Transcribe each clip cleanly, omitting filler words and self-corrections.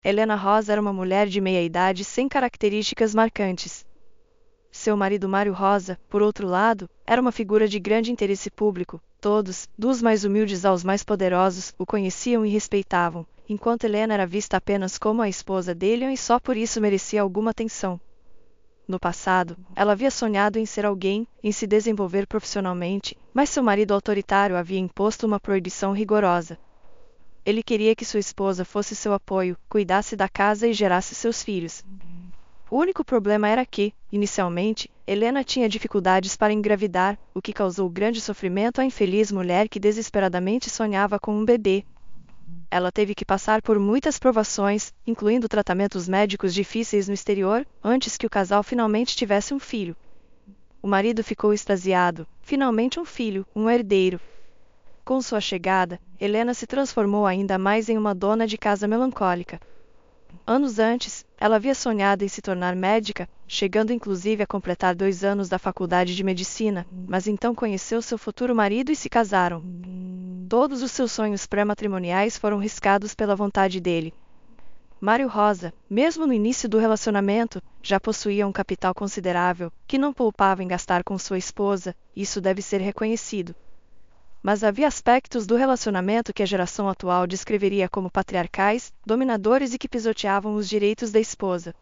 Helena Rosa era uma mulher de meia-idade sem características marcantes. Seu marido Mário Rosa, por outro lado, era uma figura de grande interesse público. Todos, dos mais humildes aos mais poderosos, o conheciam e respeitavam, enquanto Helena era vista apenas como a esposa dele e só por isso merecia alguma atenção. No passado, ela havia sonhado em ser alguém, em se desenvolver profissionalmente, mas seu marido autoritário havia imposto uma proibição rigorosa. Ele queria que sua esposa fosse seu apoio, cuidasse da casa e gerasse seus filhos. O único problema era que, inicialmente, Helena tinha dificuldades para engravidar, o que causou grande sofrimento à infeliz mulher que desesperadamente sonhava com um bebê. Ela teve que passar por muitas provações, incluindo tratamentos médicos difíceis no exterior, antes que o casal finalmente tivesse um filho. O marido ficou extasiado. Finalmente um filho, um herdeiro. Com sua chegada, Helena se transformou ainda mais em uma dona de casa melancólica. Anos antes, ela havia sonhado em se tornar médica, chegando inclusive a completar 2 anos da faculdade de medicina, mas então conheceu seu futuro marido e se casaram. Todos os seus sonhos pré-matrimoniais foram riscados pela vontade dele. Mário Rosa, mesmo no início do relacionamento, já possuía um capital considerável, que não poupava em gastar com sua esposa, isso deve ser reconhecido. Mas havia aspectos do relacionamento que a geração atual descreveria como patriarcais, dominadores e que pisoteavam os direitos da esposa.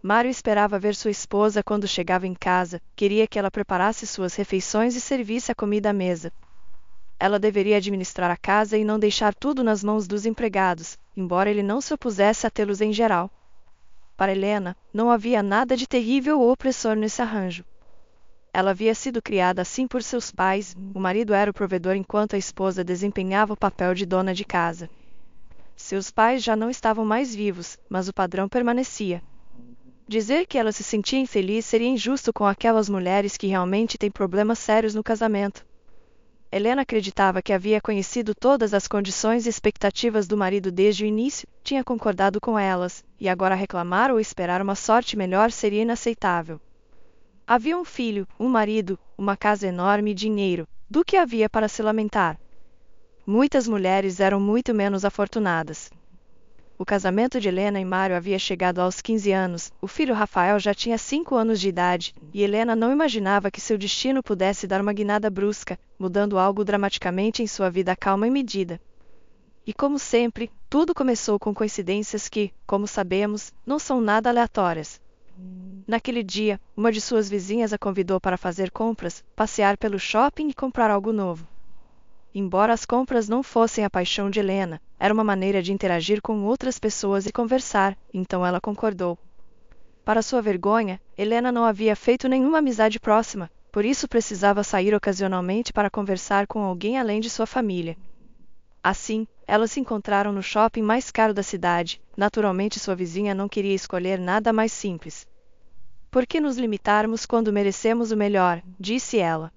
Mário esperava ver sua esposa quando chegava em casa, queria que ela preparasse suas refeições e servisse a comida à mesa. Ela deveria administrar a casa e não deixar tudo nas mãos dos empregados, embora ele não se opusesse a tê-los em geral. Para Helena, não havia nada de terrível ou opressor nesse arranjo. Ela havia sido criada assim por seus pais, o marido era o provedor enquanto a esposa desempenhava o papel de dona de casa. Seus pais já não estavam mais vivos, mas o padrão permanecia. Dizer que ela se sentia infeliz seria injusto com aquelas mulheres que realmente têm problemas sérios no casamento. Helena acreditava que havia conhecido todas as condições e expectativas do marido desde o início, tinha concordado com elas, e agora reclamar ou esperar uma sorte melhor seria inaceitável. Havia um filho, um marido, uma casa enorme e dinheiro. Do que havia para se lamentar? Muitas mulheres eram muito menos afortunadas. O casamento de Helena e Mário havia chegado aos 15 anos, o filho Rafael já tinha 5 anos de idade, e Helena não imaginava que seu destino pudesse dar uma guinada brusca, mudando algo dramaticamente em sua vida calma e medida. E como sempre, tudo começou com coincidências que, como sabemos, não são nada aleatórias. Naquele dia, uma de suas vizinhas a convidou para fazer compras, passear pelo shopping e comprar algo novo. Embora as compras não fossem a paixão de Helena, era uma maneira de interagir com outras pessoas e conversar, então ela concordou. Para sua vergonha, Helena não havia feito nenhuma amizade próxima, por isso precisava sair ocasionalmente para conversar com alguém além de sua família. Assim, elas se encontraram no shopping mais caro da cidade. Naturalmente sua vizinha não queria escolher nada mais simples. Por que nos limitarmos quando merecemos o melhor? Disse ela.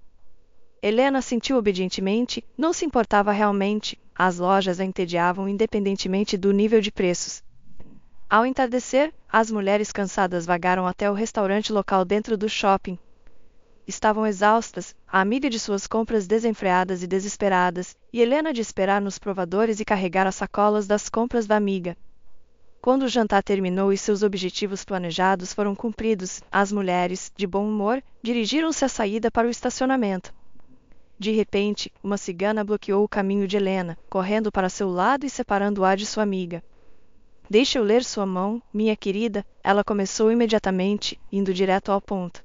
Helena assentiu obedientemente, não se importava realmente, as lojas a entediavam independentemente do nível de preços. Ao entardecer, as mulheres cansadas vagaram até o restaurante local dentro do shopping. Estavam exaustas, a amiga de suas compras desenfreadas e desesperadas, e Helena de esperar nos provadores e carregar as sacolas das compras da amiga. Quando o jantar terminou e seus objetivos planejados foram cumpridos, as mulheres, de bom humor, dirigiram-se à saída para o estacionamento. De repente, uma cigana bloqueou o caminho de Helena, correndo para seu lado e separando-a de sua amiga. Deixe eu ler sua mão, minha querida, ela começou imediatamente, indo direto ao ponto.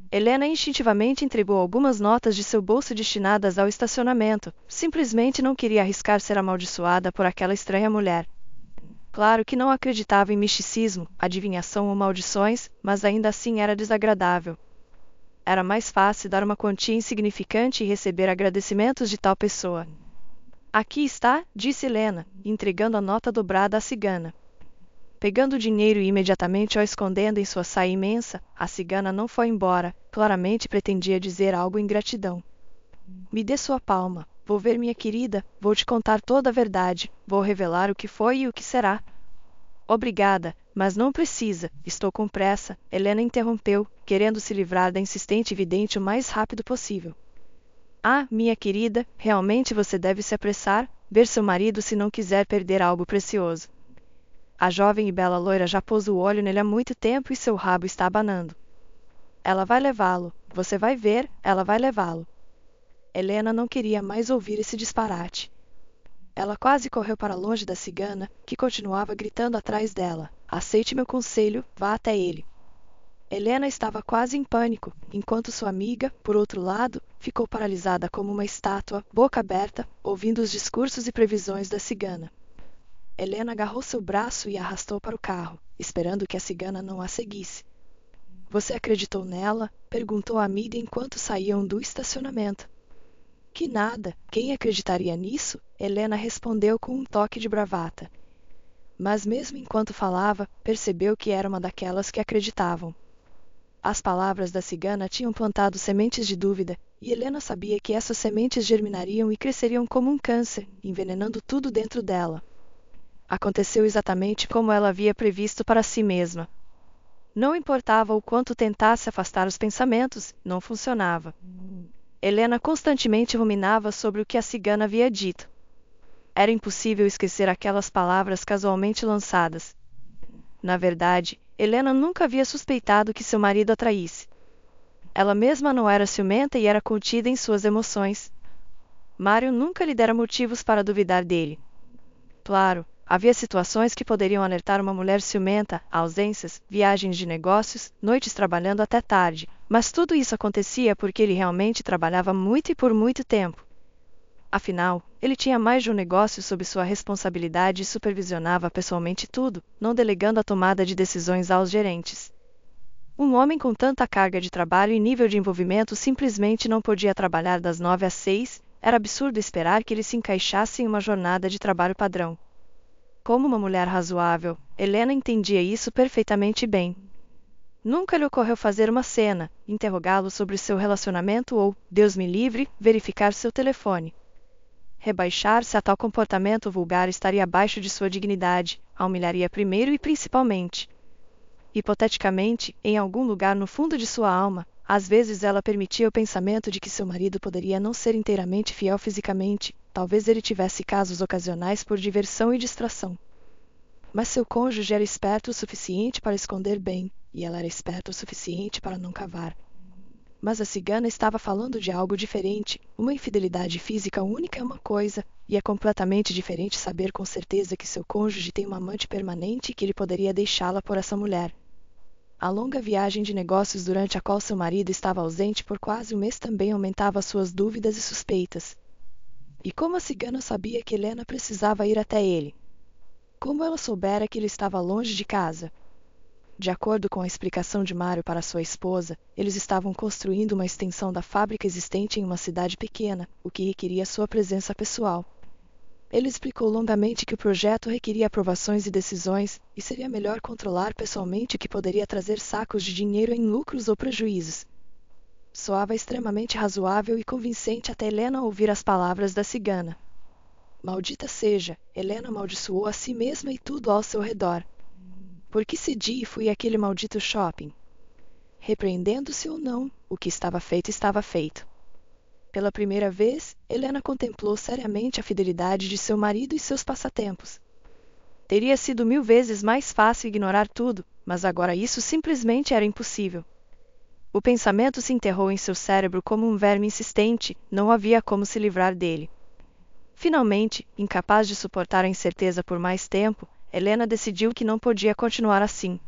Helena instintivamente entregou algumas notas de seu bolso destinadas ao estacionamento, simplesmente não queria arriscar ser amaldiçoada por aquela estranha mulher. Claro que não acreditava em misticismo, adivinhação ou maldições, mas ainda assim era desagradável. Era mais fácil dar uma quantia insignificante e receber agradecimentos de tal pessoa. Aqui está, disse Helena, entregando a nota dobrada à cigana. Pegando o dinheiro e imediatamente o escondendo em sua saia imensa, a cigana não foi embora, claramente pretendia dizer algo em gratidão. Me dê sua palma, vou ver minha querida, vou te contar toda a verdade, vou revelar o que foi e o que será. Obrigada, mas não precisa, estou com pressa, Helena interrompeu, querendo se livrar da insistente vidente o mais rápido possível. Ah, minha querida, realmente você deve se apressar, ver seu marido se não quiser perder algo precioso. A jovem e bela loira já pôs o olho nele há muito tempo e seu rabo está abanando. Ela vai levá-lo, você vai ver, ela vai levá-lo. Helena não queria mais ouvir esse disparate. Ela quase correu para longe da cigana, que continuava gritando atrás dela: aceite meu conselho, vá até ele. Helena estava quase em pânico, enquanto sua amiga, por outro lado, ficou paralisada como uma estátua, boca aberta, ouvindo os discursos e previsões da cigana. Helena agarrou seu braço e a arrastou para o carro, esperando que a cigana não a seguisse. Você acreditou nela? Perguntou a amiga enquanto saíam do estacionamento. Que nada, quem acreditaria nisso? Helena respondeu com um toque de bravata. Mas mesmo enquanto falava, percebeu que era uma daquelas que acreditavam. As palavras da cigana tinham plantado sementes de dúvida, e Helena sabia que essas sementes germinariam e cresceriam como um câncer, envenenando tudo dentro dela. Aconteceu exatamente como ela havia previsto para si mesma. Não importava o quanto tentasse afastar os pensamentos, não funcionava. Helena constantemente ruminava sobre o que a cigana havia dito. Era impossível esquecer aquelas palavras casualmente lançadas. Na verdade, Helena nunca havia suspeitado que seu marido a traísse. Ela mesma não era ciumenta e era contida em suas emoções. Mário nunca lhe dera motivos para duvidar dele. Claro, havia situações que poderiam alertar uma mulher ciumenta, ausências, viagens de negócios, noites trabalhando até tarde, mas tudo isso acontecia porque ele realmente trabalhava muito e por muito tempo. Afinal, ele tinha mais de um negócio sob sua responsabilidade e supervisionava pessoalmente tudo, não delegando a tomada de decisões aos gerentes. Um homem com tanta carga de trabalho e nível de envolvimento simplesmente não podia trabalhar das 9 às 6, era absurdo esperar que ele se encaixasse em uma jornada de trabalho padrão. Como uma mulher razoável, Helena entendia isso perfeitamente bem. Nunca lhe ocorreu fazer uma cena, interrogá-lo sobre seu relacionamento ou, Deus me livre, verificar seu telefone. Rebaixar-se a tal comportamento vulgar estaria abaixo de sua dignidade, a humilharia primeiro e principalmente. Hipoteticamente, em algum lugar no fundo de sua alma, às vezes ela permitia o pensamento de que seu marido poderia não ser inteiramente fiel fisicamente, talvez ele tivesse casos ocasionais por diversão e distração. Mas seu cônjuge era esperto o suficiente para esconder bem, e ela era esperta o suficiente para não cavar. Mas a cigana estava falando de algo diferente. Uma infidelidade física única é uma coisa, e é completamente diferente saber com certeza que seu cônjuge tem uma amante permanente e que ele poderia deixá-la por essa mulher. A longa viagem de negócios durante a qual seu marido estava ausente por quase um mês também aumentava suas dúvidas e suspeitas. E como a cigana sabia que Helena precisava ir até ele? Como ela soubera que ele estava longe de casa? De acordo com a explicação de Mário para sua esposa, eles estavam construindo uma extensão da fábrica existente em uma cidade pequena, o que requeria sua presença pessoal. Ele explicou longamente que o projeto requeria aprovações e decisões, e seria melhor controlar pessoalmente o que poderia trazer sacos de dinheiro em lucros ou prejuízos. Soava extremamente razoável e convincente até Helena ouvir as palavras da cigana. Maldita seja, Helena amaldiçoou a si mesma e tudo ao seu redor. Por que cedi e fui àquele maldito shopping? Repreendendo-se ou não, o que estava feito. Pela primeira vez, Helena contemplou seriamente a fidelidade de seu marido e seus passatempos. Teria sido 1000 vezes mais fácil ignorar tudo, mas agora isso simplesmente era impossível. O pensamento se enterrou em seu cérebro como um verme insistente, não havia como se livrar dele. Finalmente, incapaz de suportar a incerteza por mais tempo, Helena decidiu que não podia continuar assim.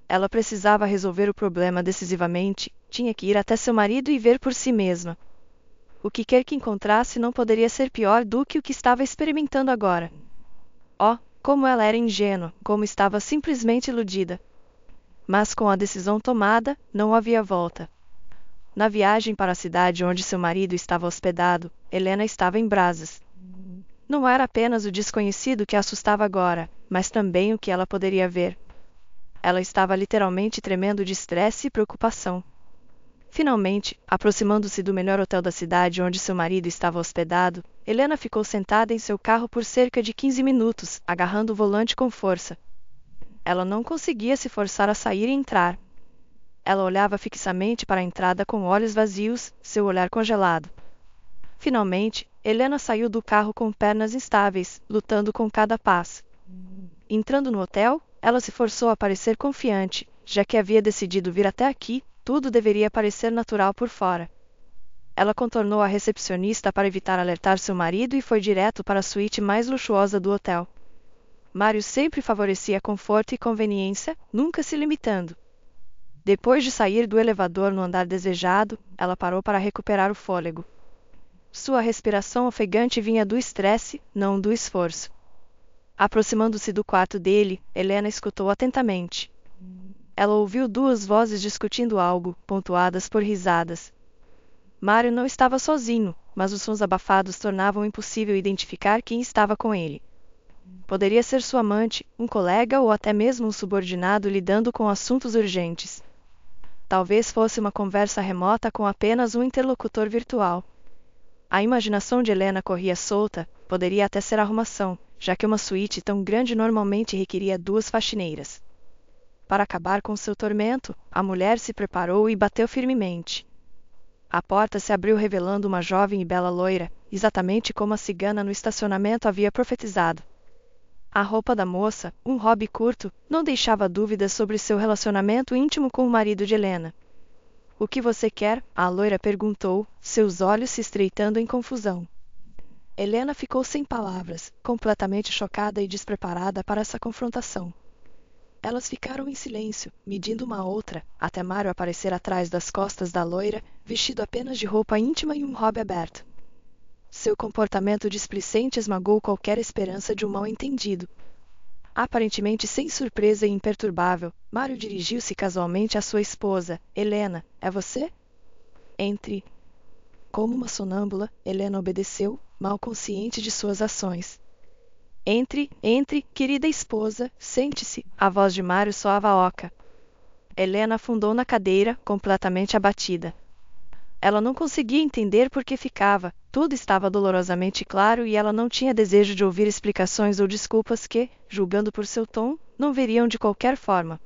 Ela precisava resolver o problema decisivamente, tinha que ir até seu marido e ver por si mesma. O que quer que encontrasse não poderia ser pior do que o que estava experimentando agora. Oh, como ela era ingênua, como estava simplesmente iludida. Mas com a decisão tomada, não havia volta. Na viagem para a cidade onde seu marido estava hospedado, Helena estava em brasas. Não era apenas o desconhecido que a assustava agora, mas também o que ela poderia ver. Ela estava literalmente tremendo de estresse e preocupação. Finalmente, aproximando-se do melhor hotel da cidade onde seu marido estava hospedado, Helena ficou sentada em seu carro por cerca de 15 minutos, agarrando o volante com força. Ela não conseguia se forçar a sair e entrar. Ela olhava fixamente para a entrada com olhos vazios, seu olhar congelado. Finalmente, Helena saiu do carro com pernas instáveis, lutando com cada passo. Entrando no hotel, ela se forçou a parecer confiante, já que havia decidido vir até aqui, tudo deveria parecer natural por fora. Ela contornou a recepcionista para evitar alertar seu marido e foi direto para a suíte mais luxuosa do hotel. Mário sempre favorecia conforto e conveniência, nunca se limitando. Depois de sair do elevador no andar desejado, ela parou para recuperar o fôlego. Sua respiração ofegante vinha do estresse, não do esforço. Aproximando-se do quarto dele, Helena escutou atentamente. Ela ouviu duas vozes discutindo algo, pontuadas por risadas. Mário não estava sozinho, mas os sons abafados tornavam impossível identificar quem estava com ele. Poderia ser sua amante, um colega ou até mesmo um subordinado lidando com assuntos urgentes. Talvez fosse uma conversa remota com apenas um interlocutor virtual. A imaginação de Helena corria solta, poderia até ser arrumação, já que uma suíte tão grande normalmente requeria 2 faxineiras. Para acabar com seu tormento, a mulher se preparou e bateu firmemente. A porta se abriu revelando uma jovem e bela loira, exatamente como a cigana no estacionamento havia profetizado. A roupa da moça, um hobby curto, não deixava dúvidas sobre seu relacionamento íntimo com o marido de Helena. "O que você quer?" a loira perguntou, seus olhos se estreitando em confusão. Helena ficou sem palavras, completamente chocada e despreparada para essa confrontação. Elas ficaram em silêncio, medindo uma a outra, até Mário aparecer atrás das costas da loira, vestido apenas de roupa íntima e um hobby aberto. Seu comportamento displicente esmagou qualquer esperança de um mal-entendido. Aparentemente sem surpresa e imperturbável, Mário dirigiu-se casualmente à sua esposa. "Helena, é você?" Entre. Como uma sonâmbula, Helena obedeceu, mal consciente de suas ações. Entre, querida esposa, sente-se." A voz de Mário soava oca. Helena afundou na cadeira, completamente abatida. Ela não conseguia entender por que ficava, tudo estava dolorosamente claro e ela não tinha desejo de ouvir explicações ou desculpas que, julgando por seu tom, não veriam de qualquer forma.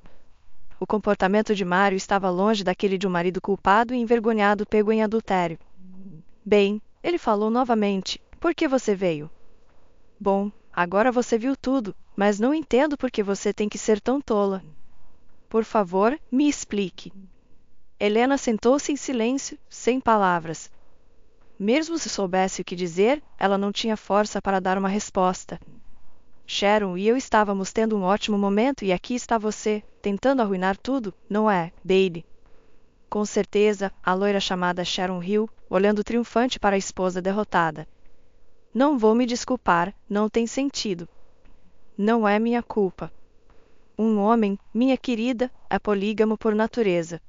O comportamento de Mário estava longe daquele de um marido culpado e envergonhado pego em adultério. "Bem," ele falou novamente, "por que você veio?" "Bom, agora você viu tudo, mas não entendo por que você tem que ser tão tola. Por favor, me explique." Helena sentou-se em silêncio, sem palavras. Mesmo se soubesse o que dizer, ela não tinha força para dar uma resposta. "Sharon e eu estávamos tendo um ótimo momento e aqui está você, tentando arruinar tudo, não é, baby?" Com certeza, a loira chamada Sharon riu, olhando triunfante para a esposa derrotada. "Não vou me desculpar, não tem sentido. Não é minha culpa. Um homem, minha querida, é polígamo por natureza.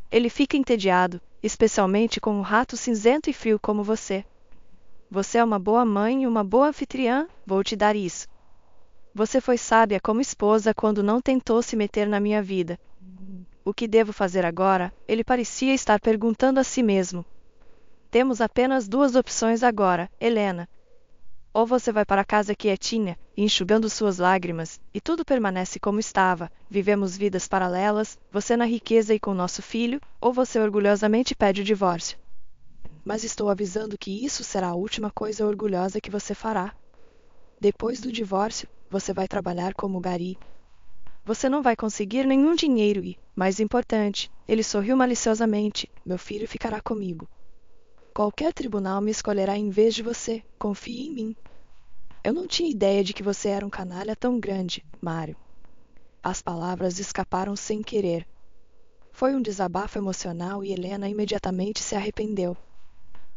Ele fica entediado, especialmente com um rato cinzento e frio como você. Você é uma boa mãe e uma boa anfitriã, vou te dar isso. Você foi sábia como esposa quando não tentou se meter na minha vida. O que devo fazer agora?" Ele parecia estar perguntando a si mesmo. "Temos apenas 2 opções agora, Helena. Ou você vai para casa quietinha, enxugando suas lágrimas, e tudo permanece como estava, vivemos vidas paralelas, você na riqueza e com nosso filho, ou você orgulhosamente pede o divórcio. Mas estou avisando que isso será a última coisa orgulhosa que você fará. Depois do divórcio, você vai trabalhar como gari. Você não vai conseguir nenhum dinheiro e, mais importante," ele sorriu maliciosamente, "meu filho ficará comigo. Qualquer tribunal me escolherá em vez de você, confie em mim. Eu não tinha ideia de que você era um canalha tão grande, Mário." As palavras escaparam sem querer. Foi um desabafo emocional e Helena imediatamente se arrependeu.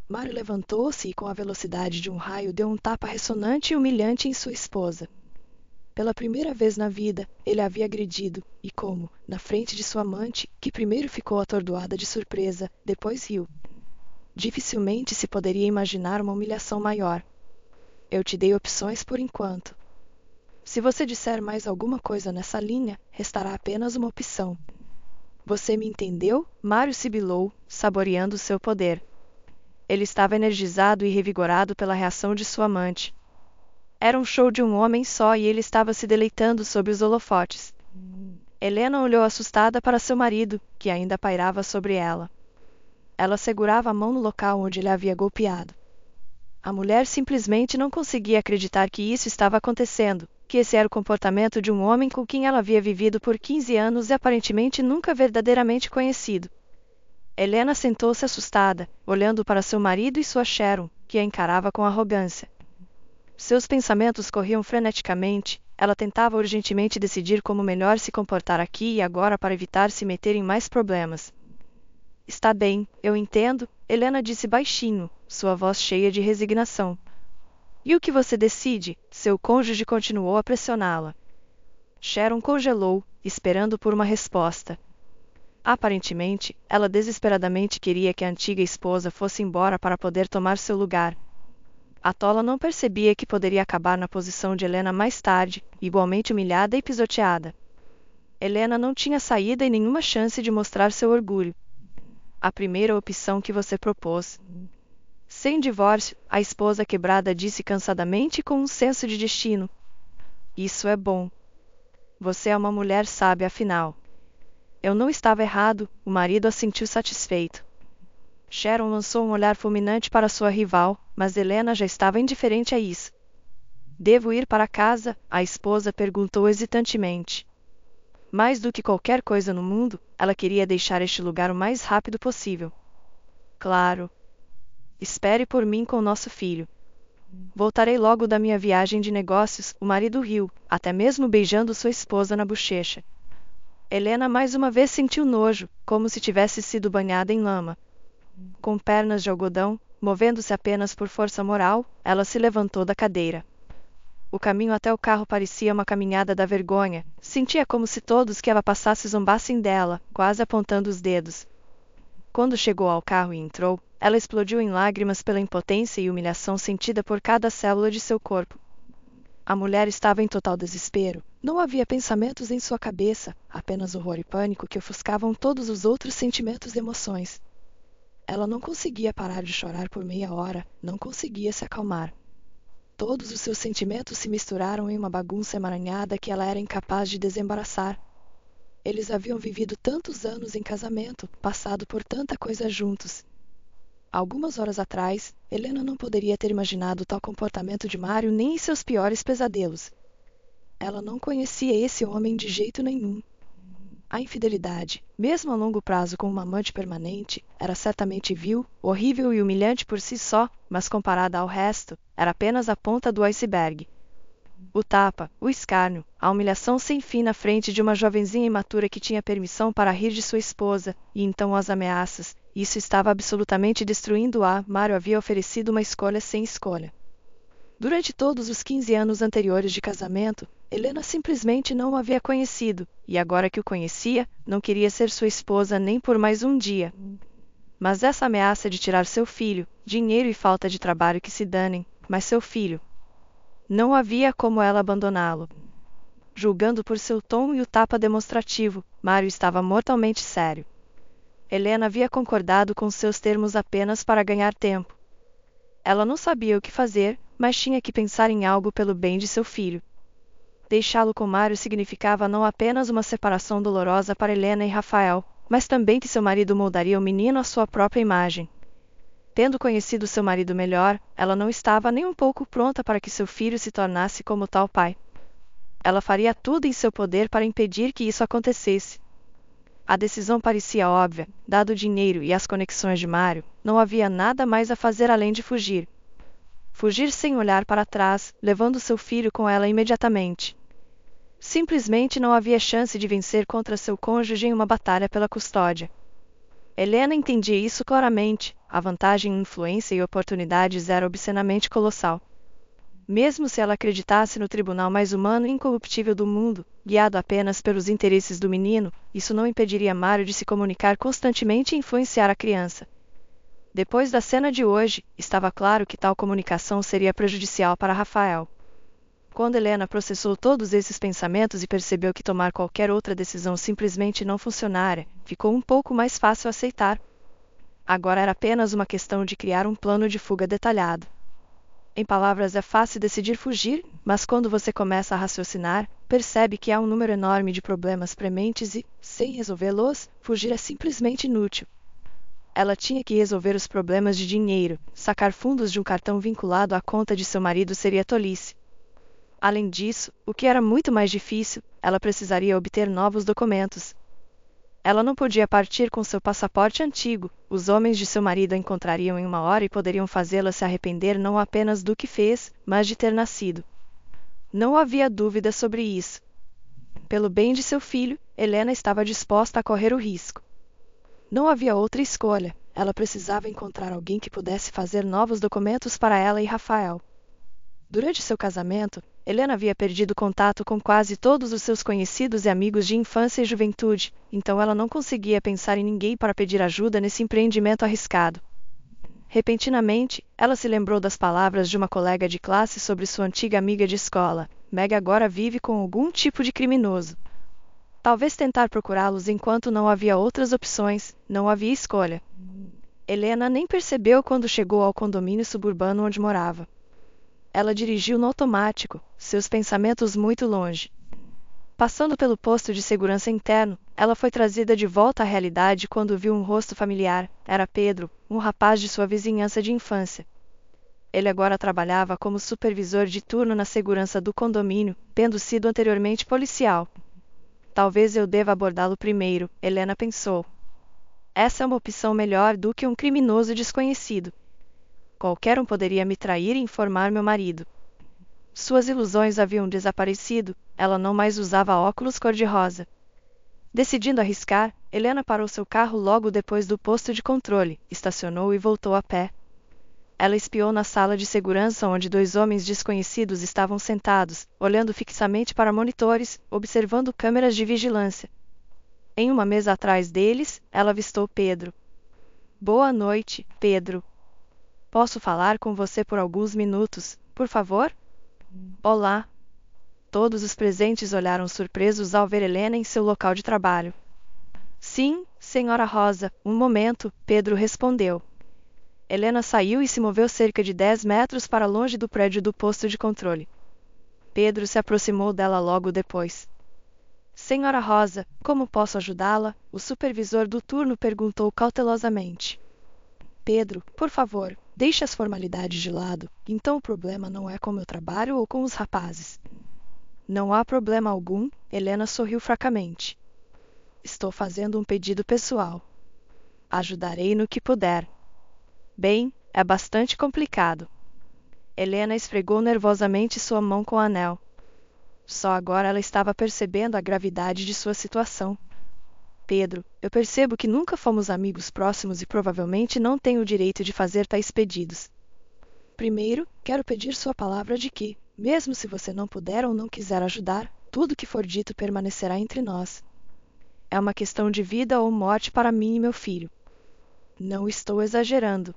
Mário levantou-se e com a velocidade de um raio deu um tapa ressonante e humilhante em sua esposa. Pela primeira vez na vida, ele a havia agredido, e como, na frente de sua amante, que primeiro ficou atordoada de surpresa, depois riu. Dificilmente se poderia imaginar uma humilhação maior. "Eu te dei opções por enquanto. Se você disser mais alguma coisa nessa linha, restará apenas uma opção." "Você me entendeu?" Mário sibilou, saboreando seu poder. Ele estava energizado e revigorado pela reação de sua amante. Era um show de um homem só e ele estava se deleitando sob os holofotes. Helena olhou assustada para seu marido, que ainda pairava sobre ela. Ela segurava a mão no local onde ele havia golpeado. A mulher simplesmente não conseguia acreditar que isso estava acontecendo, que esse era o comportamento de um homem com quem ela havia vivido por 15 anos e aparentemente nunca verdadeiramente conhecido. Helena sentou-se assustada, olhando para seu marido e sua Sharon, que a encarava com arrogância. Seus pensamentos corriam freneticamente, ela tentava urgentemente decidir como melhor se comportar aqui e agora para evitar se meter em mais problemas. Está bem, eu entendo, Helena disse baixinho, sua voz cheia de resignação. E o que você decide? Seu cônjuge continuou a pressioná-la. Sharon congelou, esperando por uma resposta. Aparentemente, ela desesperadamente queria que a antiga esposa fosse embora para poder tomar seu lugar. A tola não percebia que poderia acabar na posição de Helena mais tarde, igualmente humilhada e pisoteada. Helena não tinha saída e nenhuma chance de mostrar seu orgulho. A primeira opção que você propôs. Sem divórcio, a esposa quebrada disse cansadamente com um senso de destino. Isso é bom. Você é uma mulher sábia afinal. Eu não estava errado, o marido assentiu satisfeito. Sharon lançou um olhar fulminante para sua rival, mas Helena já estava indiferente a isso. Devo ir para casa? A esposa perguntou hesitantemente. Mais do que qualquer coisa no mundo, ela queria deixar este lugar o mais rápido possível. Claro. Espere por mim com nosso filho. Voltarei logo da minha viagem de negócios, o marido riu, até mesmo beijando sua esposa na bochecha. Helena mais uma vez sentiu nojo, como se tivesse sido banhada em lama. Com pernas de algodão, movendo-se apenas por força moral, ela se levantou da cadeira. O caminho até o carro parecia uma caminhada da vergonha, sentia como se todos que ela passasse zombassem dela, quase apontando os dedos. Quando chegou ao carro e entrou, ela explodiu em lágrimas pela impotência e humilhação sentida por cada célula de seu corpo. A mulher estava em total desespero. Não havia pensamentos em sua cabeça, apenas horror e pânico que ofuscavam todos os outros sentimentos e emoções. Ela não conseguia parar de chorar por meia hora, não conseguia se acalmar. Todos os seus sentimentos se misturaram em uma bagunça emaranhada que ela era incapaz de desembaraçar. Eles haviam vivido tantos anos em casamento, passado por tanta coisa juntos. Algumas horas atrás, Helena não poderia ter imaginado tal comportamento de Mário nem em seus piores pesadelos. Ela não conhecia esse homem de jeito nenhum. A infidelidade, mesmo a longo prazo com uma amante permanente, era certamente vil, horrível e humilhante por si só, mas comparada ao resto, era apenas a ponta do iceberg. O tapa, o escárnio, a humilhação sem fim na frente de uma jovenzinha imatura que tinha permissão para rir de sua esposa, e então as ameaças, isso estava absolutamente destruindo-a. Mário havia oferecido uma escolha sem escolha. Durante todos os 15 anos anteriores de casamento, Helena simplesmente não o havia conhecido, e agora que o conhecia, não queria ser sua esposa nem por mais um dia. Mas essa ameaça de tirar seu filho, dinheiro e falta de trabalho que se danem, mas seu filho. Não havia como ela abandoná-lo. Julgando por seu tom e o tapa demonstrativo, Mário estava mortalmente sério. Helena havia concordado com seus termos apenas para ganhar tempo. Ela não sabia o que fazer, mas tinha que pensar em algo pelo bem de seu filho. Deixá-lo com Mário significava não apenas uma separação dolorosa para Helena e Rafael, mas também que seu marido moldaria o menino à sua própria imagem. Tendo conhecido seu marido melhor, ela não estava nem um pouco pronta para que seu filho se tornasse como tal pai. Ela faria tudo em seu poder para impedir que isso acontecesse. A decisão parecia óbvia, dado o dinheiro e as conexões de Mário, não havia nada mais a fazer além de fugir. Fugir sem olhar para trás, levando seu filho com ela imediatamente. Simplesmente não havia chance de vencer contra seu cônjuge em uma batalha pela custódia. Helena entendia isso claramente, a vantagem em influência e oportunidades era obscenamente colossal. Mesmo se ela acreditasse no tribunal mais humano e incorruptível do mundo, guiado apenas pelos interesses do menino, isso não impediria Mário de se comunicar constantemente e influenciar a criança. Depois da cena de hoje, estava claro que tal comunicação seria prejudicial para Rafael. Quando Helena processou todos esses pensamentos e percebeu que tomar qualquer outra decisão simplesmente não funcionara, ficou um pouco mais fácil aceitar. Agora era apenas uma questão de criar um plano de fuga detalhado. Em palavras é fácil decidir fugir, mas quando você começa a raciocinar, percebe que há um número enorme de problemas prementes e, sem resolvê-los, fugir é simplesmente inútil. Ela tinha que resolver os problemas de dinheiro, sacar fundos de um cartão vinculado à conta de seu marido seria tolice. Além disso, o que era muito mais difícil, ela precisaria obter novos documentos. Ela não podia partir com seu passaporte antigo. Os homens de seu marido a encontrariam em uma hora e poderiam fazê-la se arrepender não apenas do que fez, mas de ter nascido. Não havia dúvida sobre isso. Pelo bem de seu filho, Helena estava disposta a correr o risco. Não havia outra escolha. Ela precisava encontrar alguém que pudesse fazer novos documentos para ela e Rafael. Durante seu casamento, Helena havia perdido contato com quase todos os seus conhecidos e amigos de infância e juventude, então ela não conseguia pensar em ninguém para pedir ajuda nesse empreendimento arriscado. Repentinamente, ela se lembrou das palavras de uma colega de classe sobre sua antiga amiga de escola. Meg agora vive com algum tipo de criminoso. Talvez tentar procurá-los enquanto não havia outras opções, não havia escolha. Helena nem percebeu quando chegou ao condomínio suburbano onde morava. Ela dirigiu no automático, seus pensamentos muito longe. Passando pelo posto de segurança interno, ela foi trazida de volta à realidade quando viu um rosto familiar. Era Pedro, um rapaz de sua vizinhança de infância. Ele agora trabalhava como supervisor de turno na segurança do condomínio, tendo sido anteriormente policial. Talvez eu deva abordá-lo primeiro, Helena pensou. Essa é uma opção melhor do que um criminoso desconhecido. Qualquer um poderia me trair e informar meu marido. Suas ilusões haviam desaparecido, ela não mais usava óculos cor-de-rosa. Decidindo arriscar, Helena parou seu carro logo depois do posto de controle, estacionou e voltou a pé. Ela espiou na sala de segurança onde 2 homens desconhecidos estavam sentados, olhando fixamente para monitores, observando câmeras de vigilância. Em uma mesa atrás deles, ela avistou Pedro. Boa noite, Pedro. Posso falar com você por alguns minutos, por favor? Olá. Todos os presentes olharam surpresos ao ver Helena em seu local de trabalho. Sim, senhora Rosa, um momento, Pedro respondeu. Helena saiu e se moveu cerca de 10 metros para longe do prédio do posto de controle. Pedro se aproximou dela logo depois. Senhora Rosa, como posso ajudá-la? O supervisor do turno perguntou cautelosamente. Pedro, por favor, deixe as formalidades de lado. Então o problema não é com meu trabalho ou com os rapazes. Não há problema algum, Helena sorriu fracamente. Estou fazendo um pedido pessoal. Ajudarei no que puder. Bem, é bastante complicado. Helena esfregou nervosamente sua mão com o anel. Só agora ela estava percebendo a gravidade de sua situação. Pedro, eu percebo que nunca fomos amigos próximos e provavelmente não tenho o direito de fazer tais pedidos. Primeiro, quero pedir sua palavra de que, mesmo se você não puder ou não quiser ajudar, tudo que for dito permanecerá entre nós. É uma questão de vida ou morte para mim e meu filho. Não estou exagerando.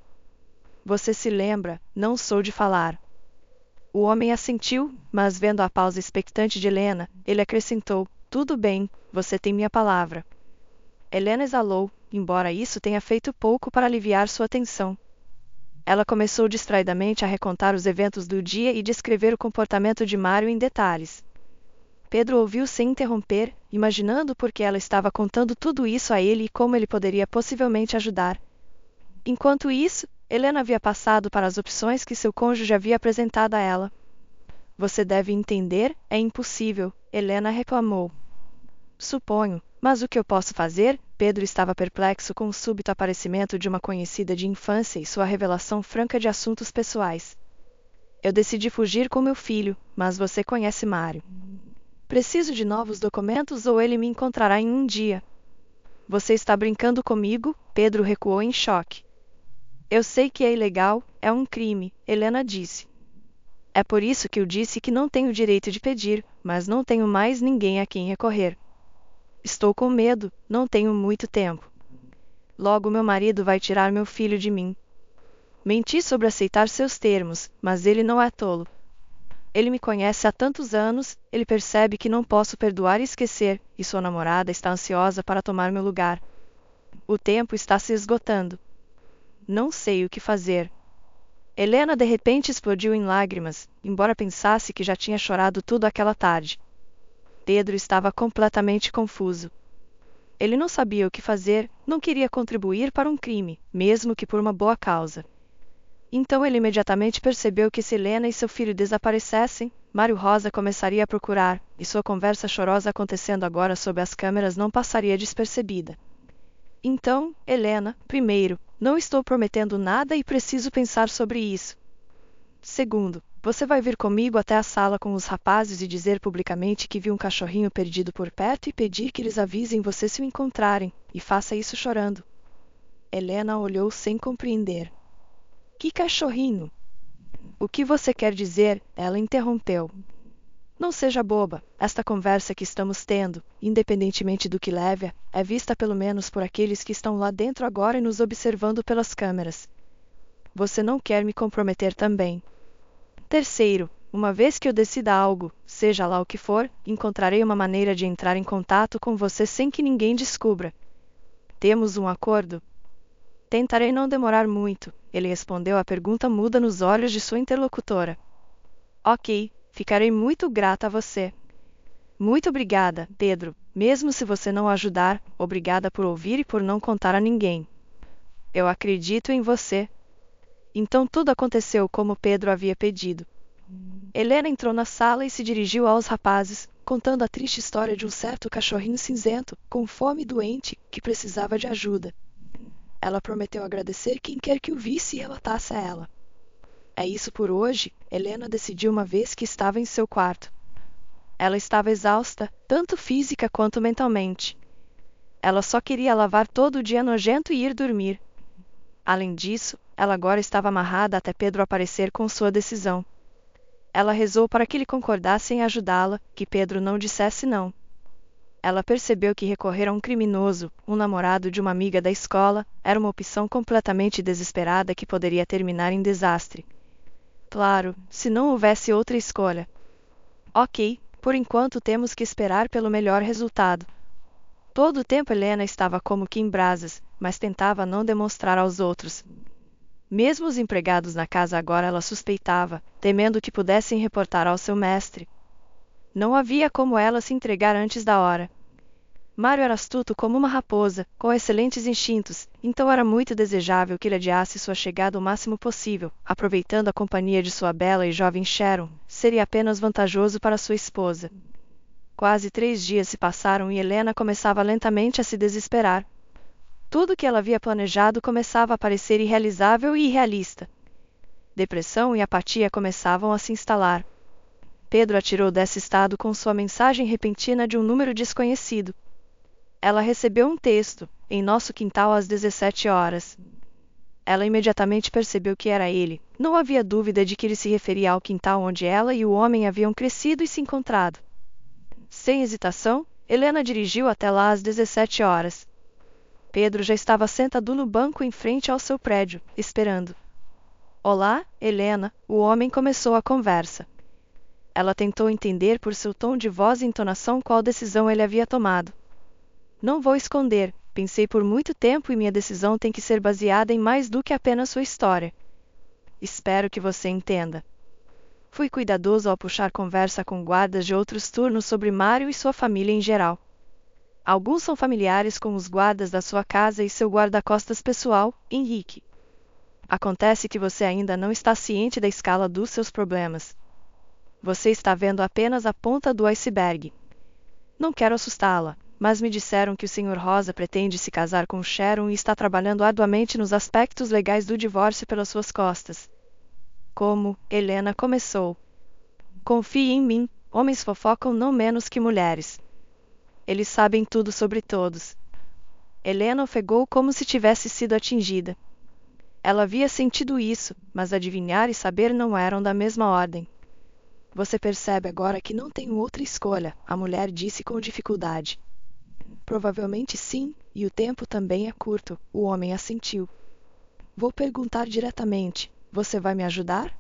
Você se lembra, não sou de falar. O homem assentiu, mas vendo a pausa expectante de Helena, ele acrescentou, tudo bem, você tem minha palavra. Helena exalou, embora isso tenha feito pouco para aliviar sua tensão. Ela começou distraidamente a recontar os eventos do dia e descrever o comportamento de Mário em detalhes. Pedro ouviu sem interromper, imaginando por que ela estava contando tudo isso a ele e como ele poderia possivelmente ajudar. Enquanto isso, Helena havia passado para as opções que seu cônjuge havia apresentado a ela. Você deve entender, é impossível, Helena reclamou. Suponho, mas o que eu posso fazer? Pedro estava perplexo com o súbito aparecimento de uma conhecida de infância e sua revelação franca de assuntos pessoais. Eu decidi fugir com meu filho, mas você conhece Mário. Preciso de novos documentos ou ele me encontrará em um dia. Você está brincando comigo? Pedro recuou em choque. Eu sei que é ilegal, é um crime, Helena disse. É por isso que eu disse que não tenho direito de pedir, mas não tenho mais ninguém a quem recorrer. Estou com medo, não tenho muito tempo. Logo meu marido vai tirar meu filho de mim. Menti sobre aceitar seus termos, mas ele não é tolo. Ele me conhece há tantos anos, ele percebe que não posso perdoar e esquecer, e sua namorada está ansiosa para tomar meu lugar. O tempo está se esgotando. Não sei o que fazer. Helena de repente explodiu em lágrimas, embora pensasse que já tinha chorado tudo aquela tarde. Pedro estava completamente confuso. Ele não sabia o que fazer, não queria contribuir para um crime, mesmo que por uma boa causa. Então ele imediatamente percebeu que se Helena e seu filho desaparecessem, Mário Rosa começaria a procurar, e sua conversa chorosa acontecendo agora sob as câmeras não passaria despercebida. Então, Helena, primeiro, não estou prometendo nada e preciso pensar sobre isso. Segundo, você vai vir comigo até a sala com os rapazes e dizer publicamente que viu um cachorrinho perdido por perto e pedir que eles avisem você se o encontrarem, e faça isso chorando. Helena olhou sem compreender. Que cachorrinho? O que você quer dizer? Ela interrompeu. Não seja boba, esta conversa que estamos tendo, independentemente do que leve, é vista pelo menos por aqueles que estão lá dentro agora e nos observando pelas câmeras. Você não quer me comprometer também. Terceiro, uma vez que eu decida algo, seja lá o que for, encontrarei uma maneira de entrar em contato com você sem que ninguém descubra. Temos um acordo? Tentarei não demorar muito, ele respondeu à pergunta muda nos olhos de sua interlocutora. Ok, ficarei muito grata a você. Muito obrigada, Pedro, mesmo se você não ajudar, obrigada por ouvir e por não contar a ninguém. Eu acredito em você. Então tudo aconteceu como Pedro havia pedido. Helena entrou na sala e se dirigiu aos rapazes, contando a triste história de um certo cachorrinho cinzento, com fome e doente, que precisava de ajuda. Ela prometeu agradecer quem quer que o visse e relatasse a ela. É isso por hoje, Helena decidiu uma vez que estava em seu quarto. Ela estava exausta, tanto física quanto mentalmente. Ela só queria lavar todo o dia nojento e ir dormir. Além disso, ela agora estava amarrada até Pedro aparecer com sua decisão. Ela rezou para que ele concordasse em ajudá-la, que Pedro não dissesse não. Ela percebeu que recorrer a um criminoso, um namorado de uma amiga da escola, era uma opção completamente desesperada que poderia terminar em desastre. Claro, se não houvesse outra escolha. Ok, por enquanto temos que esperar pelo melhor resultado. Todo o tempo Helena estava como que em brasas, mas tentava não demonstrar aos outros. Mesmo os empregados na casa agora ela suspeitava, temendo que pudessem reportar ao seu mestre. Não havia como ela se entregar antes da hora. Mário era astuto como uma raposa, com excelentes instintos, então era muito desejável que ele adiasse sua chegada o máximo possível, aproveitando a companhia de sua bela e jovem Sharon, seria apenas vantajoso para sua esposa. Quase 3 dias se passaram e Helena começava lentamente a se desesperar. Tudo que ela havia planejado começava a parecer irrealizável e irrealista. Depressão e apatia começavam a se instalar. Pedro a tirou desse estado com sua mensagem repentina de um número desconhecido. Ela recebeu um texto, em nosso quintal às 17 horas. Ela imediatamente percebeu que era ele. Não havia dúvida de que ele se referia ao quintal onde ela e o homem haviam crescido e se encontrado. Sem hesitação, Helena dirigiu até lá às 17 horas. Pedro já estava sentado no banco em frente ao seu prédio, esperando. Olá, Helena, o homem começou a conversa. Ela tentou entender por seu tom de voz e entonação qual decisão ele havia tomado. Não vou esconder, pensei por muito tempo e minha decisão tem que ser baseada em mais do que apenas sua história. Espero que você entenda. Fui cuidadoso ao puxar conversa com guardas de outros turnos sobre Mário e sua família em geral. Alguns são familiares com os guardas da sua casa e seu guarda-costas pessoal, Henrique. Acontece que você ainda não está ciente da escala dos seus problemas. Você está vendo apenas a ponta do iceberg. Não quero assustá-la, mas me disseram que o Sr. Rosa pretende se casar com Sharon e está trabalhando arduamente nos aspectos legais do divórcio pelas suas costas. Como, Helena começou. Confie em mim, homens fofocam não menos que mulheres. Eles sabem tudo sobre todos. Helena ofegou como se tivesse sido atingida. Ela havia sentido isso, mas adivinhar e saber não eram da mesma ordem. Você percebe agora que não tenho outra escolha, a mulher disse com dificuldade. Provavelmente sim, e o tempo também é curto, o homem assentiu. Vou perguntar diretamente, você vai me ajudar?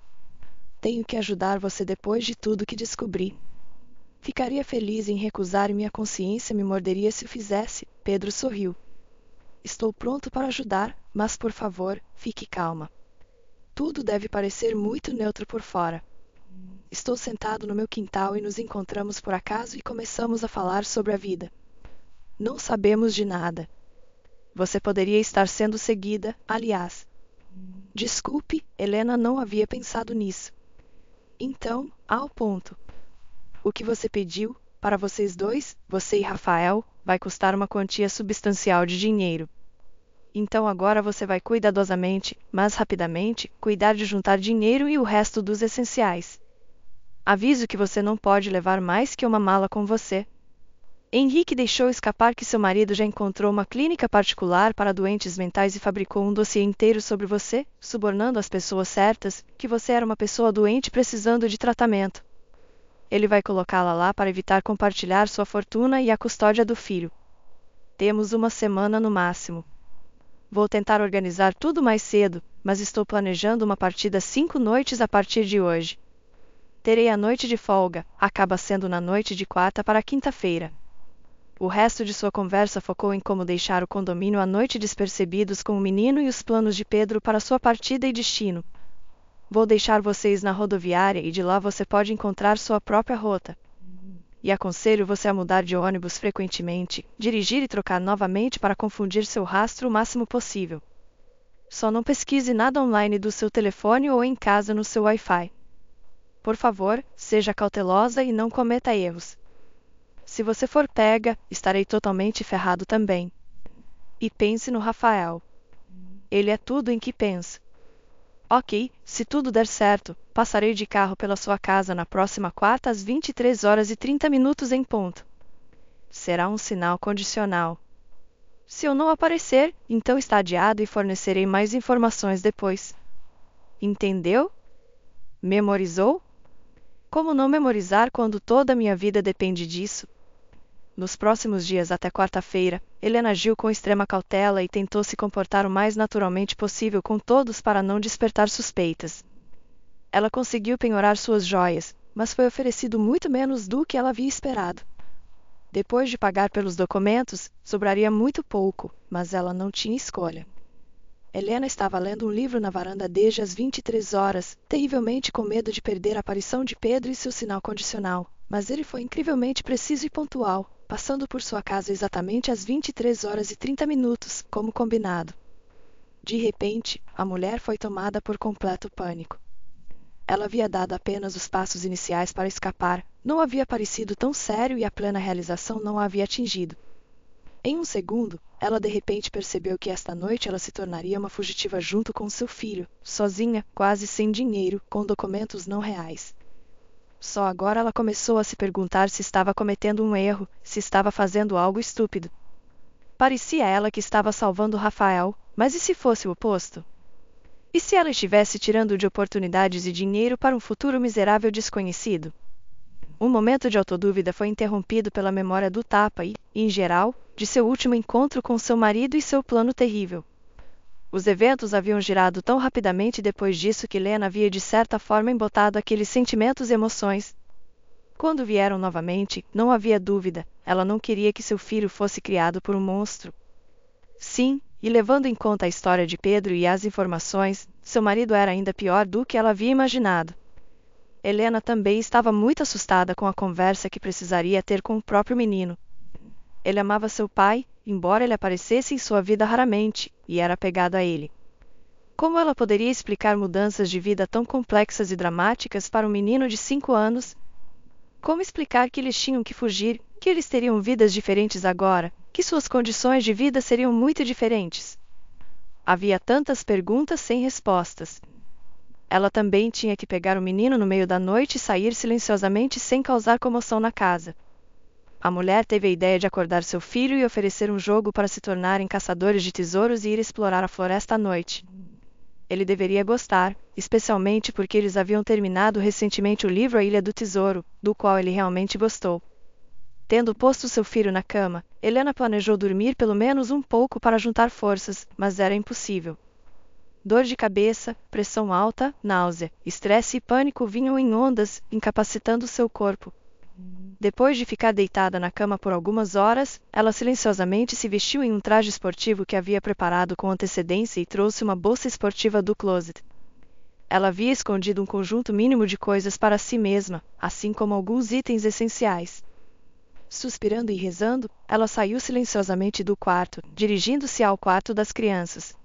Tenho que ajudar você depois de tudo que descobri. Ficaria feliz em recusar e minha consciência me morderia se o fizesse, Pedro sorriu. Estou pronto para ajudar, mas por favor, fique calma. Tudo deve parecer muito neutro por fora. Estou sentado no meu quintal e nos encontramos por acaso e começamos a falar sobre a vida. Não sabemos de nada. Você poderia estar sendo seguida, aliás. Desculpe, Helena não havia pensado nisso. Então, ao ponto. O que você pediu, para vocês dois, você e Rafael, vai custar uma quantia substancial de dinheiro. Então agora você vai cuidadosamente, mas rapidamente, cuidar de juntar dinheiro e o resto dos essenciais. Aviso que você não pode levar mais que uma mala com você. Henrique deixou escapar que seu marido já encontrou uma clínica particular para doentes mentais e fabricou um dossiê inteiro sobre você, subornando as pessoas certas, que você era uma pessoa doente precisando de tratamento. Ele vai colocá-la lá para evitar compartilhar sua fortuna e a custódia do filho. Temos uma semana no máximo. Vou tentar organizar tudo mais cedo, mas estou planejando uma partida 5 noites a partir de hoje. Terei a noite de folga, acaba sendo na noite de quarta para quinta-feira. O resto de sua conversa focou em como deixar o condomínio à noite despercebidos com o menino e os planos de Pedro para sua partida e destino. Vou deixar vocês na rodoviária e de lá você pode encontrar sua própria rota. E aconselho você a mudar de ônibus frequentemente, dirigir e trocar novamente para confundir seu rastro o máximo possível. Só não pesquise nada online do seu telefone ou em casa no seu Wi-Fi. Por favor, seja cautelosa e não cometa erros. Se você for pega, estarei totalmente ferrado também. E pense no Rafael. Ele é tudo em que pensa. Ok, se tudo der certo, passarei de carro pela sua casa na próxima quarta às 23h30 em ponto. Será um sinal condicional. Se eu não aparecer, então está adiado e fornecerei mais informações depois. Entendeu? Memorizou? Como não memorizar quando toda a minha vida depende disso? Nos próximos dias até quarta-feira, Helena agiu com extrema cautela e tentou se comportar o mais naturalmente possível com todos para não despertar suspeitas. Ela conseguiu penhorar suas joias, mas foi oferecido muito menos do que ela havia esperado. Depois de pagar pelos documentos, sobraria muito pouco, mas ela não tinha escolha. Helena estava lendo um livro na varanda desde as 23 horas, terrivelmente com medo de perder a aparição de Pedro e seu sinal condicional, mas ele foi incrivelmente preciso e pontual, passando por sua casa exatamente às 23h30, como combinado. De repente, a mulher foi tomada por completo pânico. Ela havia dado apenas os passos iniciais para escapar, não havia parecido tão sério e a plena realização não a havia atingido. Em um segundo, ela de repente percebeu que esta noite ela se tornaria uma fugitiva junto com seu filho, sozinha, quase sem dinheiro, com documentos não reais. Só agora ela começou a se perguntar se estava cometendo um erro, se estava fazendo algo estúpido. Parecia a ela que estava salvando Rafael, mas e se fosse o oposto? E se ela estivesse tirando de oportunidades e dinheiro para um futuro miserável desconhecido? Um momento de autodúvida foi interrompido pela memória do tapa e, em geral, de seu último encontro com seu marido e seu plano terrível. Os eventos haviam girado tão rapidamente depois disso que Helena havia de certa forma embotado aqueles sentimentos e emoções. Quando vieram novamente, não havia dúvida, ela não queria que seu filho fosse criado por um monstro. Sim, e levando em conta a história de Pedro e as informações, seu marido era ainda pior do que ela havia imaginado. Helena também estava muito assustada com a conversa que precisaria ter com o próprio menino. Ele amava seu pai, embora ele aparecesse em sua vida raramente, e era apegado a ele. Como ela poderia explicar mudanças de vida tão complexas e dramáticas para um menino de 5 anos? Como explicar que eles tinham que fugir, que eles teriam vidas diferentes agora, que suas condições de vida seriam muito diferentes? Havia tantas perguntas sem respostas. Ela também tinha que pegar o menino no meio da noite e sair silenciosamente sem causar comoção na casa. A mulher teve a ideia de acordar seu filho e oferecer um jogo para se tornarem caçadores de tesouros e ir explorar a floresta à noite. Ele deveria gostar, especialmente porque eles haviam terminado recentemente o livro A Ilha do Tesouro, do qual ele realmente gostou. Tendo posto seu filho na cama, Helena planejou dormir pelo menos um pouco para juntar forças, mas era impossível. Dor de cabeça, pressão alta, náusea, estresse e pânico vinham em ondas, incapacitando seu corpo. Depois de ficar deitada na cama por algumas horas, ela silenciosamente se vestiu em um traje esportivo que havia preparado com antecedência e trouxe uma bolsa esportiva do closet. Ela havia escondido um conjunto mínimo de coisas para si mesma, assim como alguns itens essenciais. Suspirando e rezando, ela saiu silenciosamente do quarto, dirigindo-se ao quarto das crianças.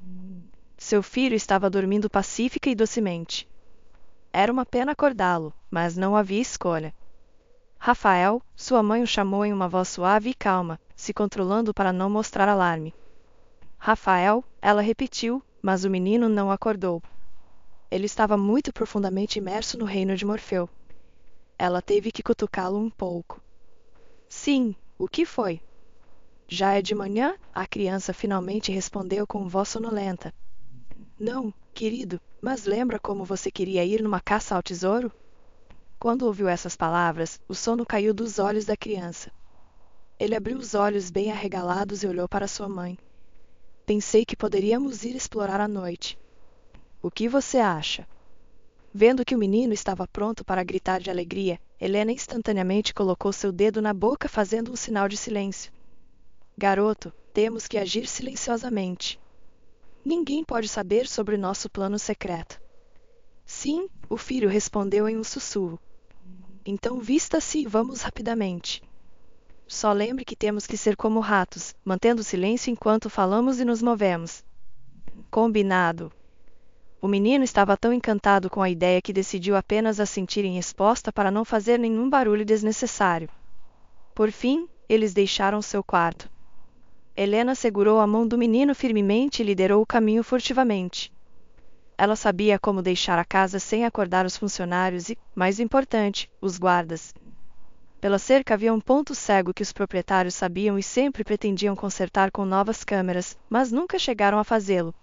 Seu filho estava dormindo pacífica e docemente. Era uma pena acordá-lo, mas não havia escolha. Rafael, sua mãe o chamou em uma voz suave e calma, se controlando para não mostrar alarme. Rafael, ela repetiu, mas o menino não acordou. Ele estava muito profundamente imerso no reino de Morfeu. Ela teve que cutucá-lo um pouco. Sim, o que foi? Já é de manhã? A criança finalmente respondeu com voz sonolenta. Não, querido, mas lembra como você queria ir numa caça ao tesouro? Quando ouviu essas palavras, o sono caiu dos olhos da criança. Ele abriu os olhos bem arregalados e olhou para sua mãe. Pensei que poderíamos ir explorar à noite. O que você acha? Vendo que o menino estava pronto para gritar de alegria, Helena instantaneamente colocou seu dedo na boca fazendo um sinal de silêncio. Garoto, temos que agir silenciosamente. Ninguém pode saber sobre nosso plano secreto. Sim, o filho respondeu em um sussurro. Então vista-se e vamos rapidamente. Só lembre que temos que ser como ratos, mantendo silêncio enquanto falamos e nos movemos. Combinado. O menino estava tão encantado com a ideia que decidiu apenas assentir em resposta para não fazer nenhum barulho desnecessário. Por fim, eles deixaram seu quarto. Helena segurou a mão do menino firmemente e liderou o caminho furtivamente. Ela sabia como deixar a casa sem acordar os funcionários e, mais importante, os guardas. Pela cerca havia um ponto cego que os proprietários sabiam e sempre pretendiam consertar com novas câmeras, mas nunca chegaram a fazê-lo.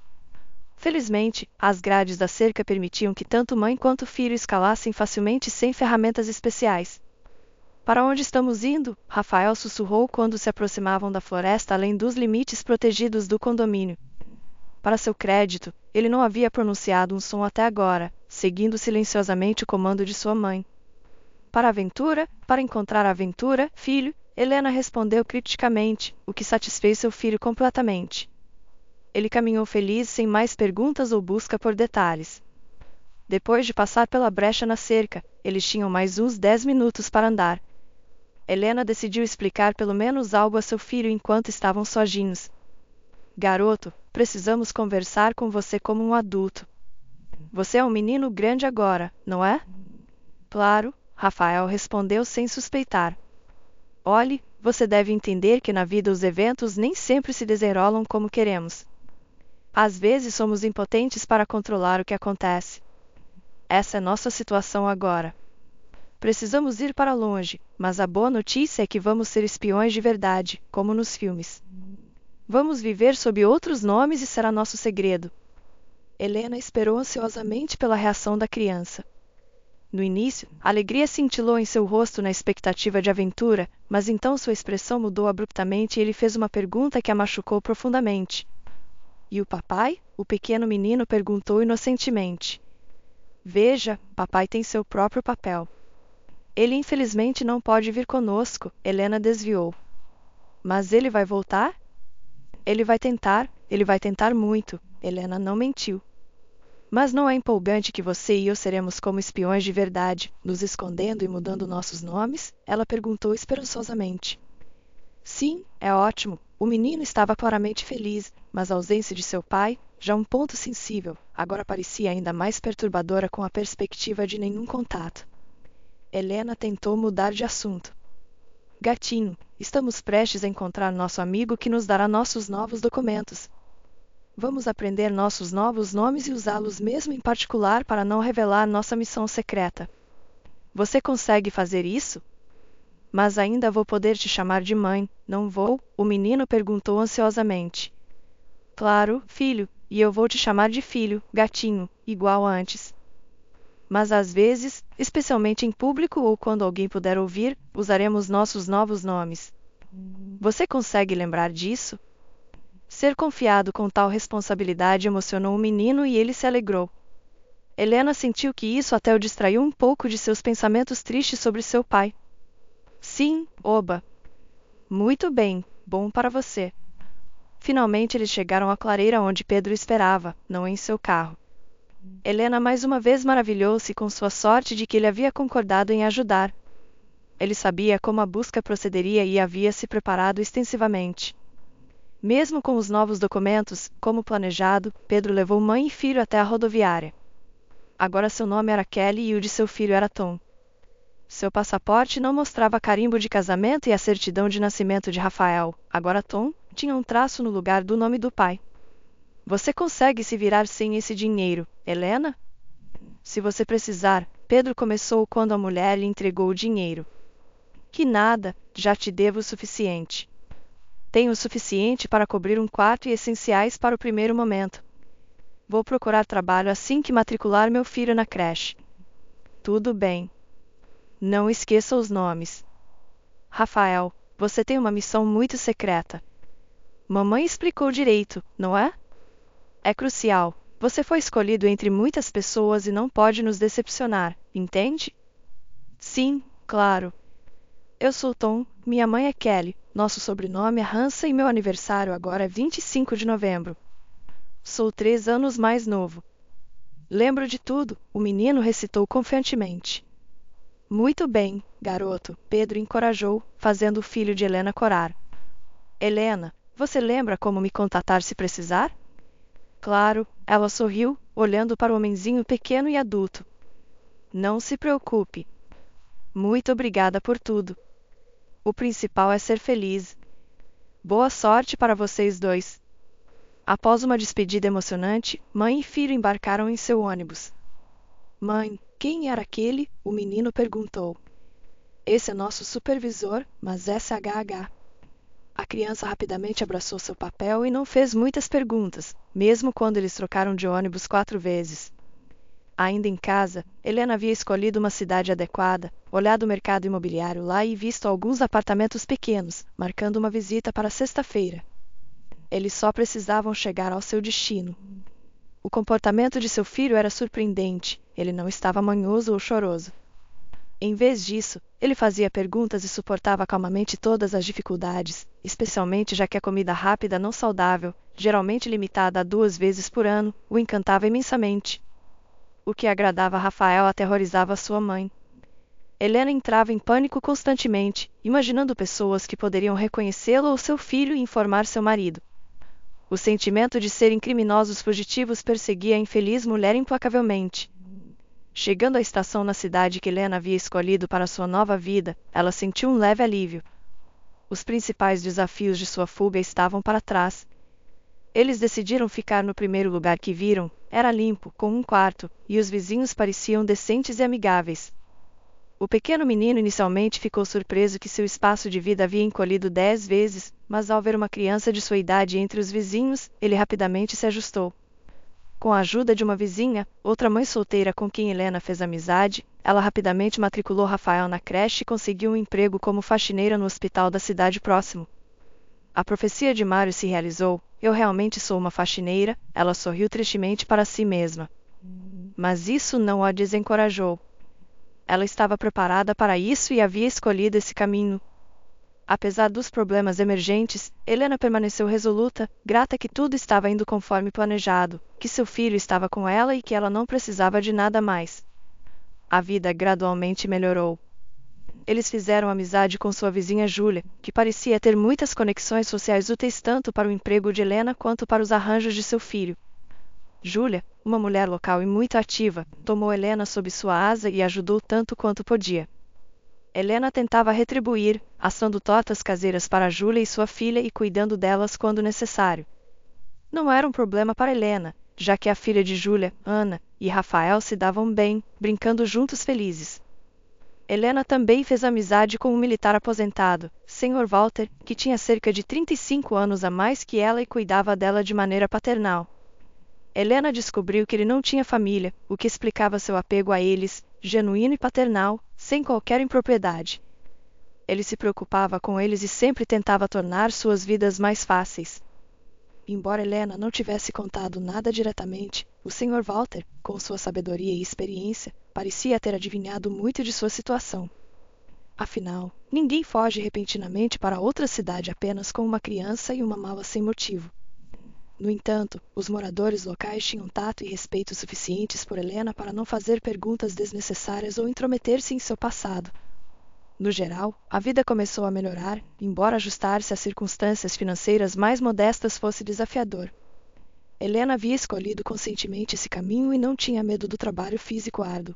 Felizmente, as grades da cerca permitiam que tanto mãe quanto filho escalassem facilmente sem ferramentas especiais. Para onde estamos indo? Rafael sussurrou quando se aproximavam da floresta além dos limites protegidos do condomínio. Para seu crédito, ele não havia pronunciado um som até agora, seguindo silenciosamente o comando de sua mãe. Para a aventura? Para encontrar a aventura, filho, Helena respondeu criticamente, o que satisfez seu filho completamente. Ele caminhou feliz sem mais perguntas ou busca por detalhes. Depois de passar pela brecha na cerca, eles tinham mais uns 10 minutos para andar. Helena decidiu explicar pelo menos algo a seu filho enquanto estavam sozinhos. Garoto, precisamos conversar com você como um adulto. Você é um menino grande agora, não é? Claro, Rafael respondeu sem suspeitar. Olhe, você deve entender que na vida os eventos nem sempre se desenrolam como queremos. Às vezes somos impotentes para controlar o que acontece. Essa é nossa situação agora. Precisamos ir para longe, mas a boa notícia é que vamos ser espiões de verdade, como nos filmes. Vamos viver sob outros nomes e será nosso segredo. Helena esperou ansiosamente pela reação da criança. No início, a alegria cintilou em seu rosto na expectativa de aventura, mas então sua expressão mudou abruptamente e ele fez uma pergunta que a machucou profundamente. E o papai? O pequeno menino perguntou inocentemente. Veja, papai tem seu próprio papel. Ele infelizmente não pode vir conosco, Helena desviou. Mas ele vai voltar? Ele vai tentar muito, Helena não mentiu. Mas não é empolgante que você e eu seremos como espiões de verdade, nos escondendo e mudando nossos nomes? Ela perguntou esperançosamente. Sim, é ótimo. O menino estava claramente feliz, mas a ausência de seu pai, já um ponto sensível, agora parecia ainda mais perturbadora com a perspectiva de nenhum contato. Helena tentou mudar de assunto. Gatinho, estamos prestes a encontrar nosso amigo que nos dará nossos novos documentos. Vamos aprender nossos novos nomes e usá-los mesmo em particular para não revelar nossa missão secreta. Você consegue fazer isso? Mas ainda vou poder te chamar de mãe, não vou? O menino perguntou ansiosamente. Claro, filho, e eu vou te chamar de filho, gatinho, igual antes. Mas às vezes, especialmente em público ou quando alguém puder ouvir, usaremos nossos novos nomes. Você consegue lembrar disso? Ser confiado com tal responsabilidade emocionou o menino e ele se alegrou. Helena sentiu que isso até o distraiu um pouco de seus pensamentos tristes sobre seu pai. Sim, oba. Muito bem, bom para você. Finalmente eles chegaram à clareira onde Pedro esperava, não em seu carro. Helena mais uma vez maravilhou-se com sua sorte de que ele havia concordado em ajudar. Ele sabia como a busca procederia e havia se preparado extensivamente. Mesmo com os novos documentos, como planejado, Pedro levou mãe e filho até a rodoviária. Agora seu nome era Kelly e o de seu filho era Tom. Seu passaporte não mostrava carimbo de casamento e a certidão de nascimento de Rafael. Agora Tom tinha um traço no lugar do nome do pai. Você consegue se virar sem esse dinheiro, Helena? Se você precisar, Pedro começou quando a mulher lhe entregou o dinheiro. Que nada, já te devo o suficiente. Tenho o suficiente para cobrir um quarto e essenciais para o primeiro momento. Vou procurar trabalho assim que matricular meu filho na creche. Tudo bem. Não esqueça os nomes. Rafael, você tem uma missão muito secreta. Mamãe explicou direito, não é? É crucial. Você foi escolhido entre muitas pessoas e não pode nos decepcionar, entende? Sim, claro. Eu sou Tom, minha mãe é Kelly, nosso sobrenome é Hansa e meu aniversário agora é 25 de novembro. Sou 3 anos mais novo. Lembro de tudo, o menino recitou confiantemente. Muito bem, garoto, Pedro encorajou, fazendo o filho de Helena corar. Helena, você lembra como me contatar se precisar? Claro, ela sorriu, olhando para o homenzinho pequeno e adulto. Não se preocupe. Muito obrigada por tudo. O principal é ser feliz. Boa sorte para vocês dois. Após uma despedida emocionante, mãe e filho embarcaram em seu ônibus. Mãe, quem era aquele? O menino perguntou. Esse é nosso supervisor, mas SHH. A criança rapidamente abraçou seu papel e não fez muitas perguntas, mesmo quando eles trocaram de ônibus 4 vezes. Ainda em casa, Helena havia escolhido uma cidade adequada, olhado o mercado imobiliário lá e visto alguns apartamentos pequenos, marcando uma visita para sexta-feira. Eles só precisavam chegar ao seu destino. O comportamento de seu filho era surpreendente, ele não estava manhoso ou choroso. Em vez disso, ele fazia perguntas e suportava calmamente todas as dificuldades, especialmente já que a comida rápida não saudável, geralmente limitada a 2 vezes por ano, o encantava imensamente. O que agradava a Rafael aterrorizava sua mãe. Helena entrava em pânico constantemente, imaginando pessoas que poderiam reconhecê-lo ou seu filho e informar seu marido. O sentimento de serem criminosos fugitivos perseguia a infeliz mulher implacavelmente. Chegando à estação na cidade que Helena havia escolhido para sua nova vida, ela sentiu um leve alívio. Os principais desafios de sua fuga estavam para trás. Eles decidiram ficar no primeiro lugar que viram, era limpo, com um quarto, e os vizinhos pareciam decentes e amigáveis. O pequeno menino inicialmente ficou surpreso que seu espaço de vida havia encolhido 10 vezes, mas ao ver uma criança de sua idade entre os vizinhos, ele rapidamente se ajustou. Com a ajuda de uma vizinha, outra mãe solteira com quem Helena fez amizade, ela rapidamente matriculou Rafael na creche e conseguiu um emprego como faxineira no hospital da cidade próximo. A profecia de Mário se realizou, eu realmente sou uma faxineira, ela sorriu tristemente para si mesma. Mas isso não a desencorajou. Ela estava preparada para isso e havia escolhido esse caminho. Apesar dos problemas emergentes, Helena permaneceu resoluta, grata que tudo estava indo conforme planejado, que seu filho estava com ela e que ela não precisava de nada mais. A vida gradualmente melhorou. Eles fizeram amizade com sua vizinha Júlia, que parecia ter muitas conexões sociais úteis tanto para o emprego de Helena quanto para os arranjos de seu filho. Júlia, uma mulher local e muito ativa, tomou Helena sob sua asa e ajudou tanto quanto podia. Helena tentava retribuir, assando tortas caseiras para Júlia e sua filha e cuidando delas quando necessário. Não era um problema para Helena, já que a filha de Júlia, Ana, e Rafael se davam bem, brincando juntos felizes. Helena também fez amizade com um militar aposentado, Sr. Walter, que tinha cerca de 35 anos a mais que ela e cuidava dela de maneira paternal. Helena descobriu que ele não tinha família, o que explicava seu apego a eles, genuíno e paternal, sem qualquer impropriedade. Ele se preocupava com eles e sempre tentava tornar suas vidas mais fáceis. Embora Helena não tivesse contado nada diretamente, o Sr. Walter, com sua sabedoria e experiência, parecia ter adivinhado muito de sua situação. Afinal, ninguém foge repentinamente para outra cidade apenas com uma criança e uma mala sem motivo. No entanto, os moradores locais tinham tato e respeito suficientes por Helena para não fazer perguntas desnecessárias ou intrometer-se em seu passado. No geral, a vida começou a melhorar, embora ajustar-se às circunstâncias financeiras mais modestas fosse desafiador. Helena havia escolhido conscientemente esse caminho e não tinha medo do trabalho físico árduo.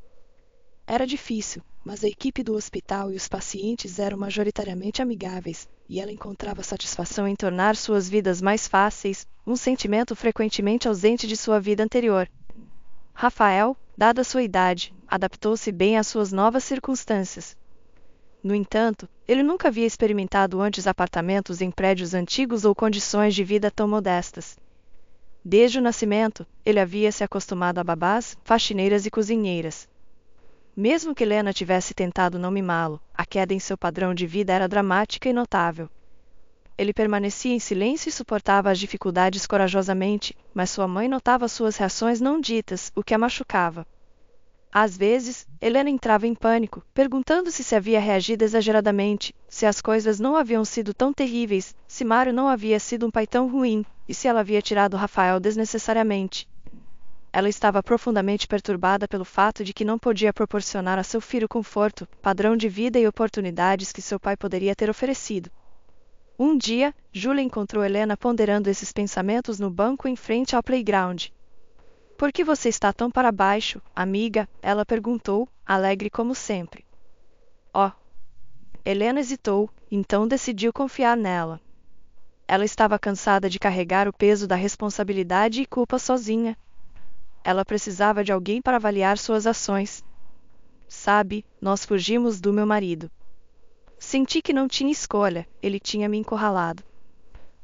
Era difícil, mas a equipe do hospital e os pacientes eram majoritariamente amigáveis, e ela encontrava satisfação em tornar suas vidas mais fáceis, um sentimento frequentemente ausente de sua vida anterior. Rafael, dada sua idade, adaptou-se bem às suas novas circunstâncias. No entanto, ele nunca havia experimentado antes apartamentos em prédios antigos ou condições de vida tão modestas. Desde o nascimento, ele havia se acostumado a babás, faxineiras e cozinheiras. Mesmo que Helena tivesse tentado não mimá-lo, a queda em seu padrão de vida era dramática e notável. Ele permanecia em silêncio e suportava as dificuldades corajosamente, mas sua mãe notava suas reações não ditas, o que a machucava. Às vezes, Helena entrava em pânico, perguntando-se se havia reagido exageradamente, se as coisas não haviam sido tão terríveis, se Mário não havia sido um pai tão ruim, e se ela havia tirado Rafael desnecessariamente. Ela estava profundamente perturbada pelo fato de que não podia proporcionar a seu filho conforto, padrão de vida e oportunidades que seu pai poderia ter oferecido. Um dia, Julia encontrou Helena ponderando esses pensamentos no banco em frente ao playground. "Por que você está tão para baixo, amiga?" ela perguntou, alegre como sempre. "Oh!" Helena hesitou, então decidiu confiar nela. Ela estava cansada de carregar o peso da responsabilidade e culpa sozinha. Ela precisava de alguém para avaliar suas ações. "Sabe, nós fugimos do meu marido. Senti que não tinha escolha, ele tinha me encurralado.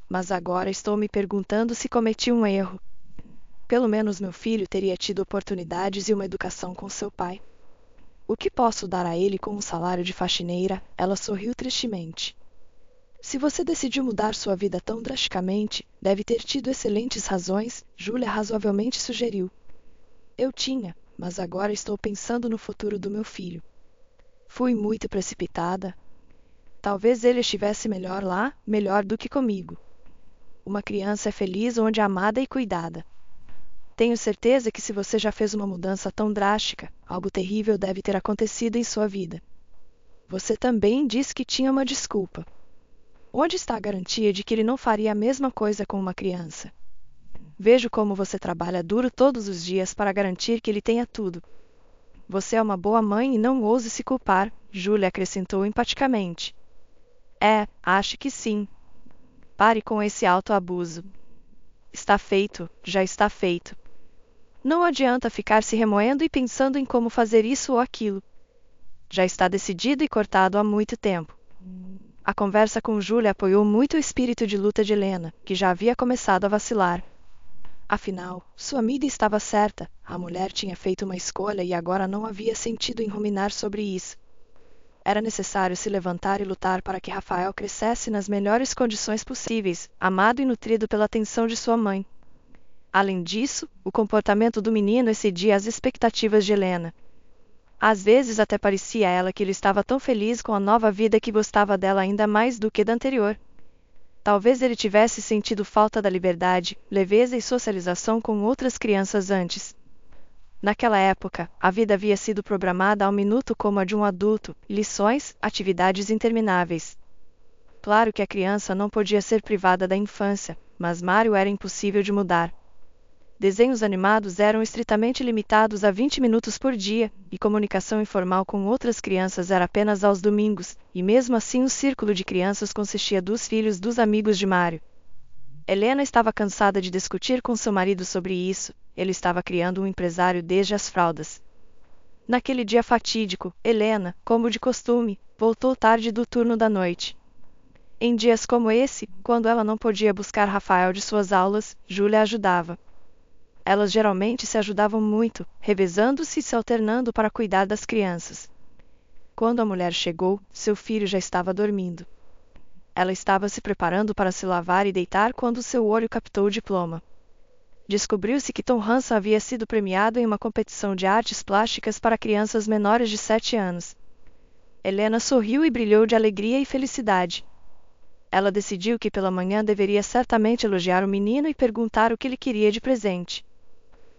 Mas agora estou me perguntando se cometi um erro. Pelo menos meu filho teria tido oportunidades e uma educação com seu pai. O que posso dar a ele com um salário de faxineira?" Ela sorriu tristemente. "Se você decidiu mudar sua vida tão drasticamente, deve ter tido excelentes razões", Julia razoavelmente sugeriu. "Eu tinha, mas agora estou pensando no futuro do meu filho. Fui muito precipitada. Talvez ele estivesse melhor lá, melhor do que comigo. Uma criança é feliz onde é amada e cuidada. Tenho certeza que se você já fez uma mudança tão drástica, algo terrível deve ter acontecido em sua vida. Você também disse que tinha uma desculpa. Onde está a garantia de que ele não faria a mesma coisa com uma criança? Vejo como você trabalha duro todos os dias para garantir que ele tenha tudo. Você é uma boa mãe e não ouse se culpar", Julia acrescentou empaticamente. Acho que sim. Pare com esse autoabuso. Está feito, já está feito. Não adianta ficar se remoendo e pensando em como fazer isso ou aquilo. Já está decidido e cortado há muito tempo. A conversa com Julia apoiou muito o espírito de luta de Helena, que já havia começado a vacilar. Afinal, sua amiga estava certa, a mulher tinha feito uma escolha e agora não havia sentido em ruminar sobre isso. Era necessário se levantar e lutar para que Rafael crescesse nas melhores condições possíveis, amado e nutrido pela atenção de sua mãe. Além disso, o comportamento do menino excedia as expectativas de Helena. Às vezes até parecia a ela que ele estava tão feliz com a nova vida que gostava dela ainda mais do que da anterior. Talvez ele tivesse sentido falta da liberdade, leveza e socialização com outras crianças antes. Naquela época, a vida havia sido programada ao minuto como a de um adulto, lições, atividades intermináveis. Claro que a criança não podia ser privada da infância, mas Mário era impossível de mudar. Desenhos animados eram estritamente limitados a 20 minutos por dia, e comunicação informal com outras crianças era apenas aos domingos, e mesmo assim o círculo de crianças consistia dos filhos dos amigos de Mário. Helena estava cansada de discutir com seu marido sobre isso, ele estava criando um empresário desde as fraldas. Naquele dia fatídico, Helena, como de costume, voltou tarde do turno da noite. Em dias como esse, quando ela não podia buscar Rafael de suas aulas, Julia ajudava. Elas geralmente se ajudavam muito, revezando-se e se alternando para cuidar das crianças. Quando a mulher chegou, seu filho já estava dormindo. Ela estava se preparando para se lavar e deitar quando seu olho captou o diploma. Descobriu-se que Tom Hanson havia sido premiado em uma competição de artes plásticas para crianças menores de 7 anos. Helena sorriu e brilhou de alegria e felicidade. Ela decidiu que pela manhã deveria certamente elogiar o menino e perguntar o que ele queria de presente.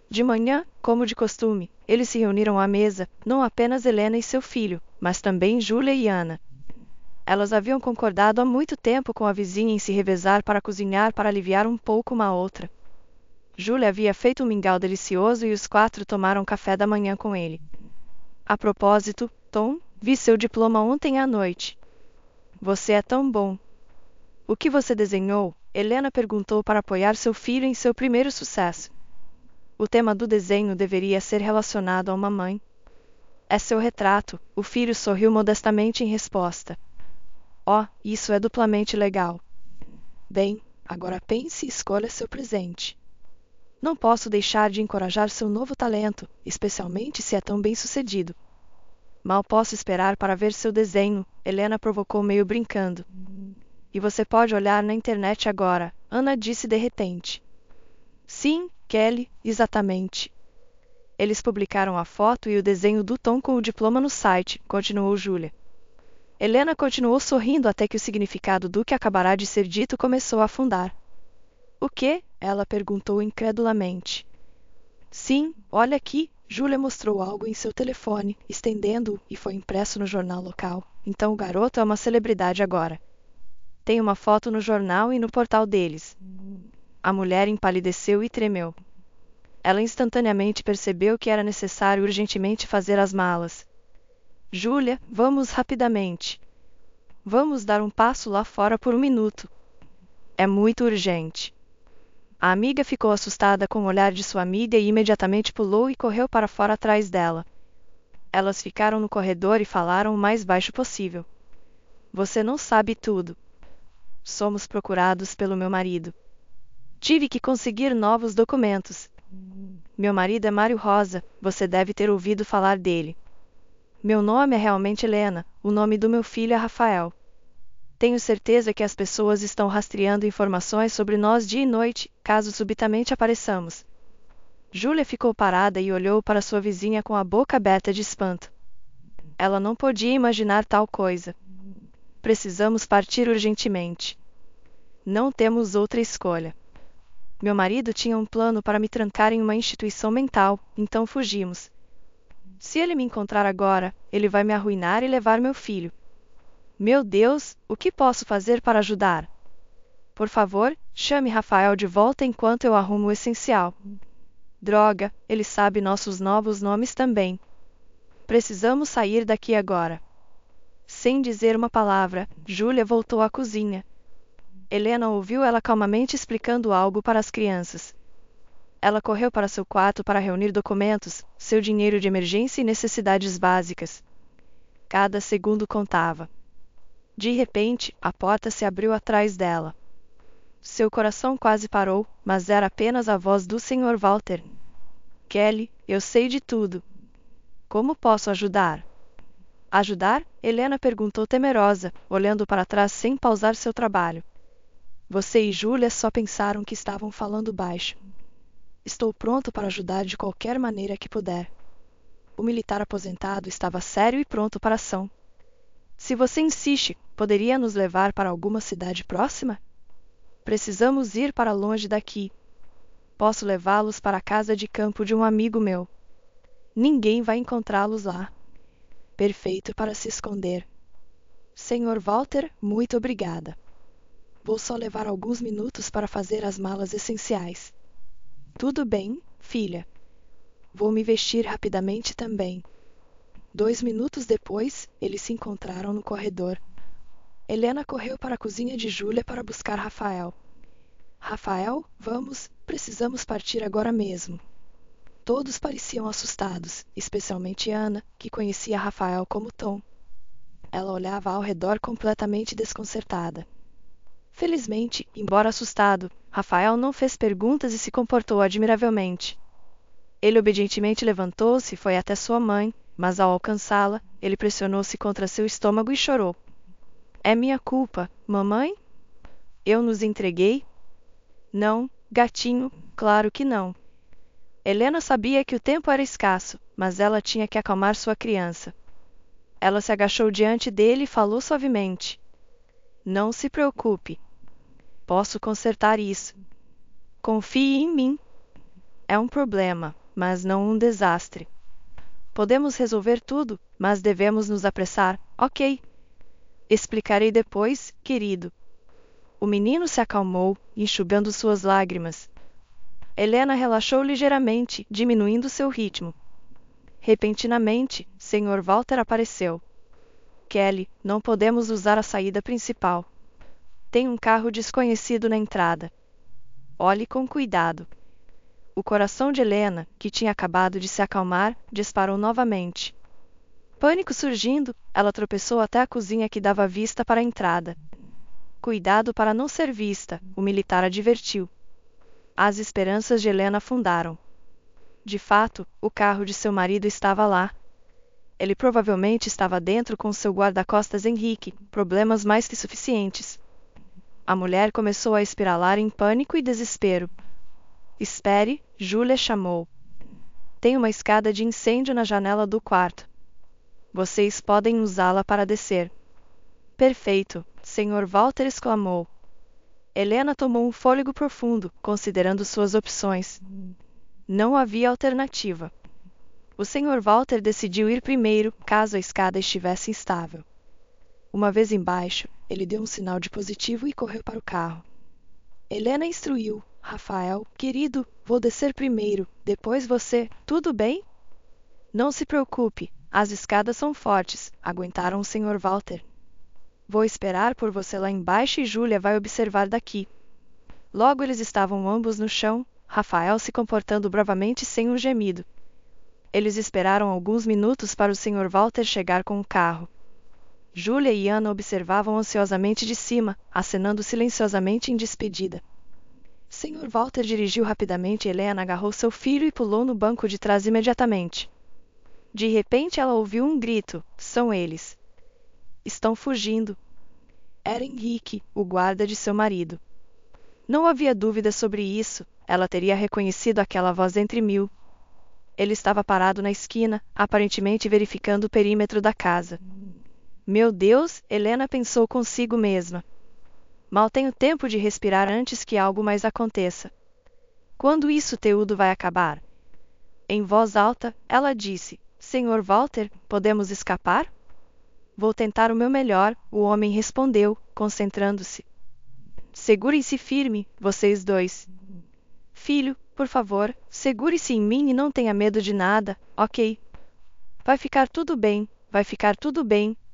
De manhã, como de costume, eles se reuniram à mesa, não apenas Helena e seu filho, mas também Julia e Ana. Elas haviam concordado há muito tempo com a vizinha em se revezar para cozinhar para aliviar um pouco uma a outra. Júlia havia feito um mingau delicioso e os 4 tomaram café da manhã com ele. A propósito, Tom, vi seu diploma ontem à noite. Você é tão bom. O que você desenhou? Helena perguntou para apoiar seu filho em seu primeiro sucesso. O tema do desenho deveria ser relacionado a uma mãe. É seu retrato, o filho sorriu modestamente em resposta. Oh, isso é duplamente legal. Bem, agora pense e escolha seu presente. Não posso deixar de encorajar seu novo talento, especialmente se é tão bem-sucedido. Mal posso esperar para ver seu desenho, Helena provocou meio brincando. E você pode olhar na internet agora, Ana disse de repente. Sim, Kelly, exatamente. Eles publicaram a foto e o desenho do Tom com o diploma no site, continuou Júlia. Helena continuou sorrindo até que o significado do que acabará de ser dito começou a afundar. O quê? Ela perguntou incredulamente. Sim, olha aqui. Júlia mostrou algo em seu telefone, estendendo-o, e foi impresso no jornal local. Então o garoto é uma celebridade agora. Tem uma foto no jornal e no portal deles. A mulher empalideceu e tremeu. Ela instantaneamente percebeu que era necessário urgentemente fazer as malas. Júlia, vamos rapidamente. Vamos dar um passo lá fora por um minuto. É muito urgente. A amiga ficou assustada com o olhar de sua amiga e imediatamente pulou e correu para fora atrás dela. Elas ficaram no corredor e falaram o mais baixo possível. Você não sabe tudo. Somos procurados pelo meu marido. Tive que conseguir novos documentos. Meu marido é Mário Rosa, você deve ter ouvido falar dele. Meu nome é realmente Helena, o nome do meu filho é Rafael. Tenho certeza que as pessoas estão rastreando informações sobre nós dia e noite, caso subitamente apareçamos. Júlia ficou parada e olhou para sua vizinha com a boca aberta de espanto. Ela não podia imaginar tal coisa. Precisamos partir urgentemente. Não temos outra escolha. Meu marido tinha um plano para me trancar em uma instituição mental, então fugimos. Se ele me encontrar agora, ele vai me arruinar e levar meu filho. Meu Deus, o que posso fazer para ajudar? Por favor, chame Rafael de volta enquanto eu arrumo o essencial. Droga, ele sabe nossos novos nomes também. Precisamos sair daqui agora. Sem dizer uma palavra, Júlia voltou à cozinha. Helena ouviu ela calmamente explicando algo para as crianças. Ela correu para seu quarto para reunir documentos, seu dinheiro de emergência e necessidades básicas. Cada segundo contava. De repente, a porta se abriu atrás dela. Seu coração quase parou, mas era apenas a voz do Sr. Walter. Kelly, eu sei de tudo. Como posso ajudar? Ajudar? Helena perguntou temerosa, olhando para trás sem pausar seu trabalho. Você e Júlia só pensaram que estavam falando baixo. Estou pronto para ajudar de qualquer maneira que puder. O militar aposentado estava sério e pronto para a ação. Se você insiste, poderia nos levar para alguma cidade próxima? Precisamos ir para longe daqui. Posso levá-los para a casa de campo de um amigo meu. Ninguém vai encontrá-los lá. Perfeito para se esconder. Sr. Walter, muito obrigada. Vou só levar alguns minutos para fazer as malas essenciais. Tudo bem, filha. Vou me vestir rapidamente também. 2 minutos depois, eles se encontraram no corredor. Helena correu para a cozinha de Júlia para buscar Rafael. Rafael, vamos, precisamos partir agora mesmo. Todos pareciam assustados, especialmente Ana, que conhecia Rafael como Tom. Ela olhava ao redor completamente desconcertada. Felizmente, embora assustado, Rafael não fez perguntas e se comportou admiravelmente. Ele obedientemente levantou-se e foi até sua mãe, mas ao alcançá-la, ele pressionou-se contra seu estômago e chorou. É minha culpa, mamãe? Eu nos entreguei? Não, gatinho, claro que não. Helena sabia que o tempo era escasso, mas ela tinha que acalmar sua criança. Ela se agachou diante dele e falou suavemente. Não se preocupe. Posso consertar isso. Confie em mim. É um problema, mas não um desastre. Podemos resolver tudo, mas devemos nos apressar, ok? Explicarei depois, querido. O menino se acalmou, enxugando suas lágrimas. Helena relaxou ligeiramente, diminuindo seu ritmo. Repentinamente, Sr. Walter apareceu. Kelly, não podemos usar a saída principal. Tem um carro desconhecido na entrada. Olhe com cuidado. O coração de Helena, que tinha acabado de se acalmar, disparou novamente. Pânico surgindo, ela tropeçou até a cozinha que dava vista para a entrada. Cuidado para não ser vista, o militar advertiu. As esperanças de Helena afundaram. De fato, o carro de seu marido estava lá. Ele provavelmente estava dentro com seu guarda-costas Henrique, problemas mais que suficientes. A mulher começou a espiralar em pânico e desespero. Espere, Julia chamou. Tem uma escada de incêndio na janela do quarto. Vocês podem usá-la para descer. Perfeito, Sr. Walter exclamou. Helena tomou um fôlego profundo, considerando suas opções. Não havia alternativa. O Sr. Walter decidiu ir primeiro, caso a escada estivesse instável. Uma vez embaixo, ele deu um sinal de positivo e correu para o carro. Helena instruiu. Rafael, querido, vou descer primeiro, depois você, tudo bem? Não se preocupe, as escadas são fortes, aguentaram o Sr. Walter. Vou esperar por você lá embaixo e Julia vai observar daqui. Logo eles estavam ambos no chão, Rafael se comportando bravamente sem um gemido. Eles esperaram alguns minutos para o Sr. Walter chegar com o carro. Julia e Ana observavam ansiosamente de cima, acenando silenciosamente em despedida. Sr. Walter dirigiu rapidamente e Helena agarrou seu filho e pulou no banco de trás imediatamente. De repente ela ouviu um grito. São eles. Estão fugindo. Era Henrique, o guarda de seu marido. Não havia dúvida sobre isso, ela teria reconhecido aquela voz entre mil. Ele estava parado na esquina, aparentemente verificando o perímetro da casa. Meu Deus, Helena pensou consigo mesma. Mal tenho tempo de respirar antes que algo mais aconteça. Quando isso tudo vai acabar? Em voz alta, ela disse, Sr. Walter, podemos escapar? Vou tentar o meu melhor, o homem respondeu, concentrando-se. Segurem-se firme, vocês dois. Filho, por favor, segure-se em mim e não tenha medo de nada, ok? Vai ficar tudo bem,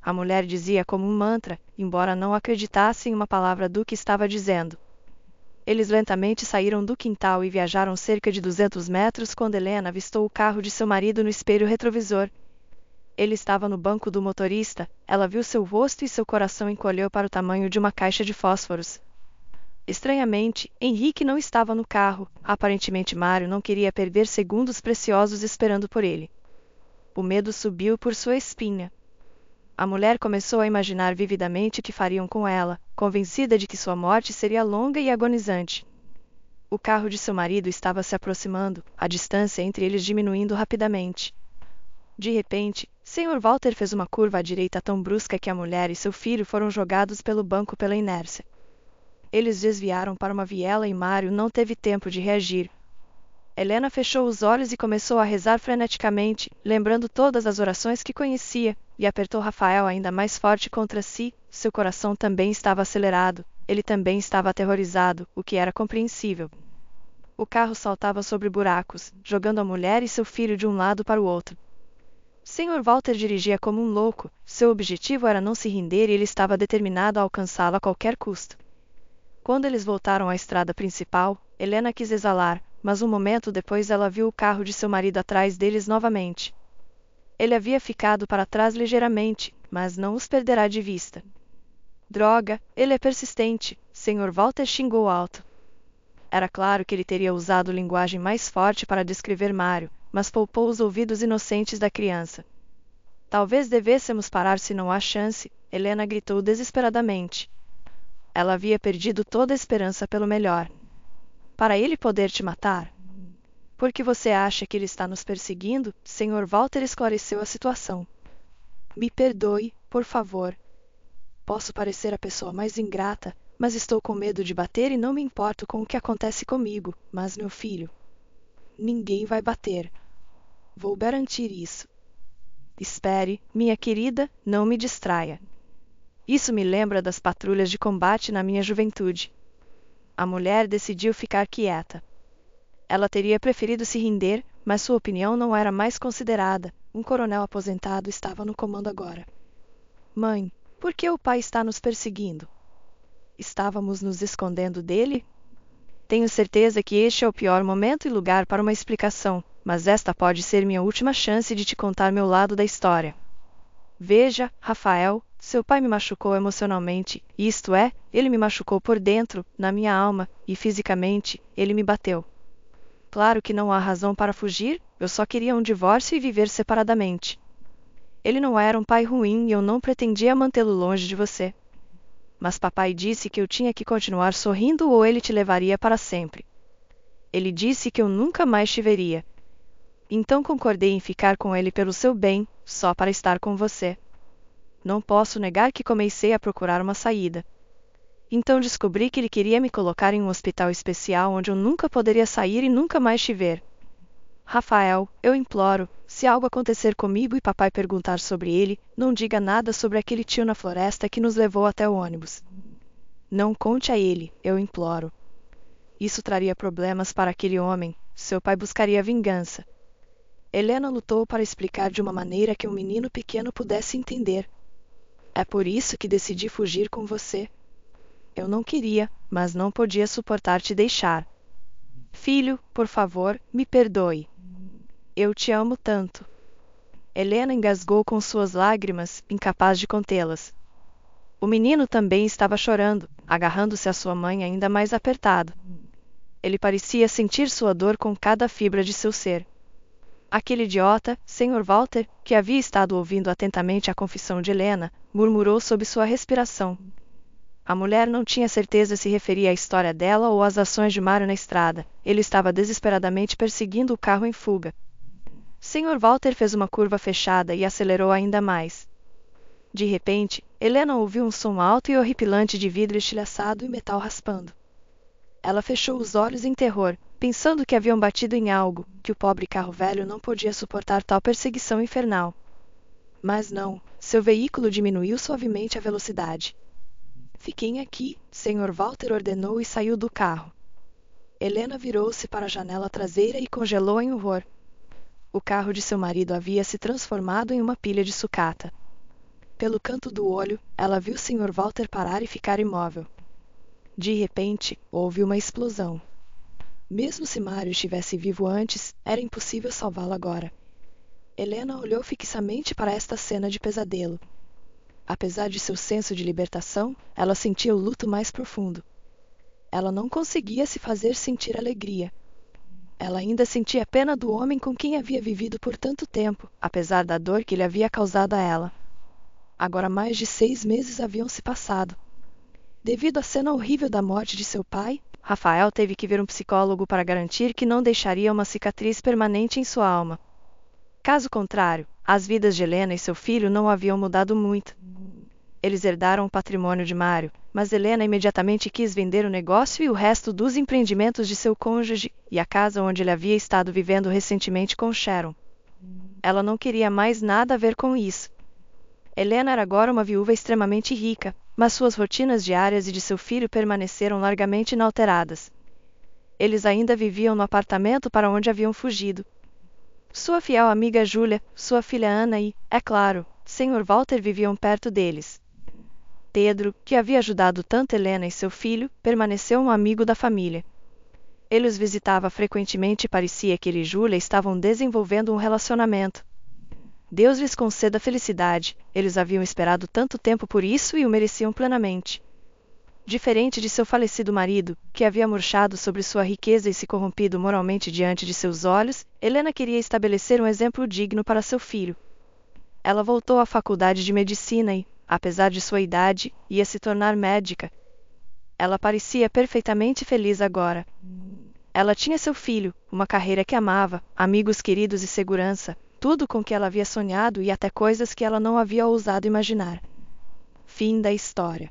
a mulher dizia como um mantra, embora não acreditasse em uma palavra do que estava dizendo. Eles lentamente saíram do quintal e viajaram cerca de 200 metros quando Helena avistou o carro de seu marido no espelho retrovisor. Ele estava no banco do motorista, ela viu seu rosto e seu coração encolheu para o tamanho de uma caixa de fósforos. Estranhamente, Henrique não estava no carro, aparentemente Mário não queria perder segundos preciosos esperando por ele. O medo subiu por sua espinha. A mulher começou a imaginar vividamente o que fariam com ela, convencida de que sua morte seria longa e agonizante. O carro de seu marido estava se aproximando, a distância entre eles diminuindo rapidamente. De repente, Sr. Walter fez uma curva à direita tão brusca que a mulher e seu filho foram jogados pelo banco pela inércia. Eles desviaram para uma viela e Mário não teve tempo de reagir. Helena fechou os olhos e começou a rezar freneticamente, lembrando todas as orações que conhecia, e apertou Rafael ainda mais forte contra si. Seu coração também estava acelerado, ele também estava aterrorizado, o que era compreensível. O carro saltava sobre buracos, jogando a mulher e seu filho de um lado para o outro. Sr. Walter dirigia como um louco, seu objetivo era não se render e ele estava determinado a alcançá-lo a qualquer custo. Quando eles voltaram à estrada principal, Helena quis exalar, mas um momento depois ela viu o carro de seu marido atrás deles novamente. Ele havia ficado para trás ligeiramente, mas não os perderá de vista. Droga, ele é persistente, Sr. Walter xingou alto. Era claro que ele teria usado linguagem mais forte para descrever Mário, mas poupou os ouvidos inocentes da criança. Talvez devêssemos parar se não há chance, Helena gritou desesperadamente. Ela havia perdido toda a esperança pelo melhor. Para ele poder te matar? Por que você acha que ele está nos perseguindo? Sr. Walter esclareceu a situação. Me perdoe, por favor. Posso parecer a pessoa mais ingrata, mas estou com medo de bater e não me importo com o que acontece comigo, mas meu filho. Ninguém vai bater. Vou garantir isso. Espere, minha querida, não me distraia. Isso me lembra das patrulhas de combate na minha juventude. A mulher decidiu ficar quieta. Ela teria preferido se render, mas sua opinião não era mais considerada. Um coronel aposentado estava no comando agora. Mãe, por que o pai está nos perseguindo? Estávamos nos escondendo dele? Tenho certeza que este é o pior momento e lugar para uma explicação, mas esta pode ser minha última chance de te contar meu lado da história. Veja, Rafael, seu pai me machucou emocionalmente, isto é, ele me machucou por dentro, na minha alma, e fisicamente, ele me bateu. Claro que não há razão para fugir, eu só queria um divórcio e viver separadamente. Ele não era um pai ruim e eu não pretendia mantê-lo longe de você. Mas papai disse que eu tinha que continuar sorrindo ou ele te levaria para sempre. Ele disse que eu nunca mais te veria. Então concordei em ficar com ele pelo seu bem, só para estar com você. Não posso negar que comecei a procurar uma saída. Então descobri que ele queria me colocar em um hospital especial onde eu nunca poderia sair e nunca mais te ver. Rafael, eu imploro, se algo acontecer comigo e papai perguntar sobre ele, não diga nada sobre aquele tio na floresta que nos levou até o ônibus. Não conte a ele, eu imploro. Isso traria problemas para aquele homem, seu pai buscaria vingança. Helena lutou para explicar de uma maneira que um menino pequeno pudesse entender. É por isso que decidi fugir com você. Eu não queria, mas não podia suportar te deixar. Filho, por favor, me perdoe. Eu te amo tanto. Helena engasgou com suas lágrimas, incapaz de contê-las. O menino também estava chorando, agarrando-se à sua mãe ainda mais apertado. Ele parecia sentir sua dor com cada fibra de seu ser. Aquele idiota, Sr. Walter, que havia estado ouvindo atentamente a confissão de Helena, murmurou sob sua respiração. A mulher não tinha certeza se referia à história dela ou às ações de Mário na estrada. Ele estava desesperadamente perseguindo o carro em fuga. Sr. Walter fez uma curva fechada e acelerou ainda mais. De repente, Helena ouviu um som alto e horripilante de vidro estilhaçado e metal raspando. Ela fechou os olhos em terror, pensando que haviam batido em algo, que o pobre carro velho não podia suportar tal perseguição infernal. Mas não, seu veículo diminuiu suavemente a velocidade. Fiquem aqui, Sr. Walter ordenou e saiu do carro. Helena virou-se para a janela traseira e congelou em horror. O carro de seu marido havia se transformado em uma pilha de sucata. Pelo canto do olho, ela viu Sr. Walter parar e ficar imóvel. De repente, houve uma explosão. Mesmo se Mário estivesse vivo antes, era impossível salvá-lo agora. Helena olhou fixamente para esta cena de pesadelo. Apesar de seu senso de libertação, ela sentia o luto mais profundo. Ela não conseguia se fazer sentir alegria. Ela ainda sentia pena do homem com quem havia vivido por tanto tempo, apesar da dor que ele havia causado a ela. Agora mais de 6 meses haviam se passado. Devido à cena horrível da morte de seu pai, Rafael teve que ver um psicólogo para garantir que não deixaria uma cicatriz permanente em sua alma. Caso contrário, as vidas de Helena e seu filho não haviam mudado muito. Eles herdaram o patrimônio de Mário, mas Helena imediatamente quis vender o negócio e o resto dos empreendimentos de seu cônjuge e a casa onde ele havia estado vivendo recentemente com Sharon. Ela não queria mais nada a ver com isso. Helena era agora uma viúva extremamente rica, mas suas rotinas diárias e de seu filho permaneceram largamente inalteradas. Eles ainda viviam no apartamento para onde haviam fugido. Sua fiel amiga Júlia, sua filha Ana e, é claro, Sr. Walter viviam perto deles. Pedro, que havia ajudado tanto Helena e seu filho, permaneceu um amigo da família. Ele os visitava frequentemente e parecia que ele e Júlia estavam desenvolvendo um relacionamento. Deus lhes conceda felicidade, eles haviam esperado tanto tempo por isso e o mereciam plenamente. Diferente de seu falecido marido, que havia murchado sobre sua riqueza e se corrompido moralmente diante de seus olhos, Helena queria estabelecer um exemplo digno para seu filho. Ela voltou à faculdade de medicina e, apesar de sua idade, ia se tornar médica. Ela parecia perfeitamente feliz agora. Ela tinha seu filho, uma carreira que amava, amigos queridos e segurança, tudo com que ela havia sonhado e até coisas que ela não havia ousado imaginar. Fim da história.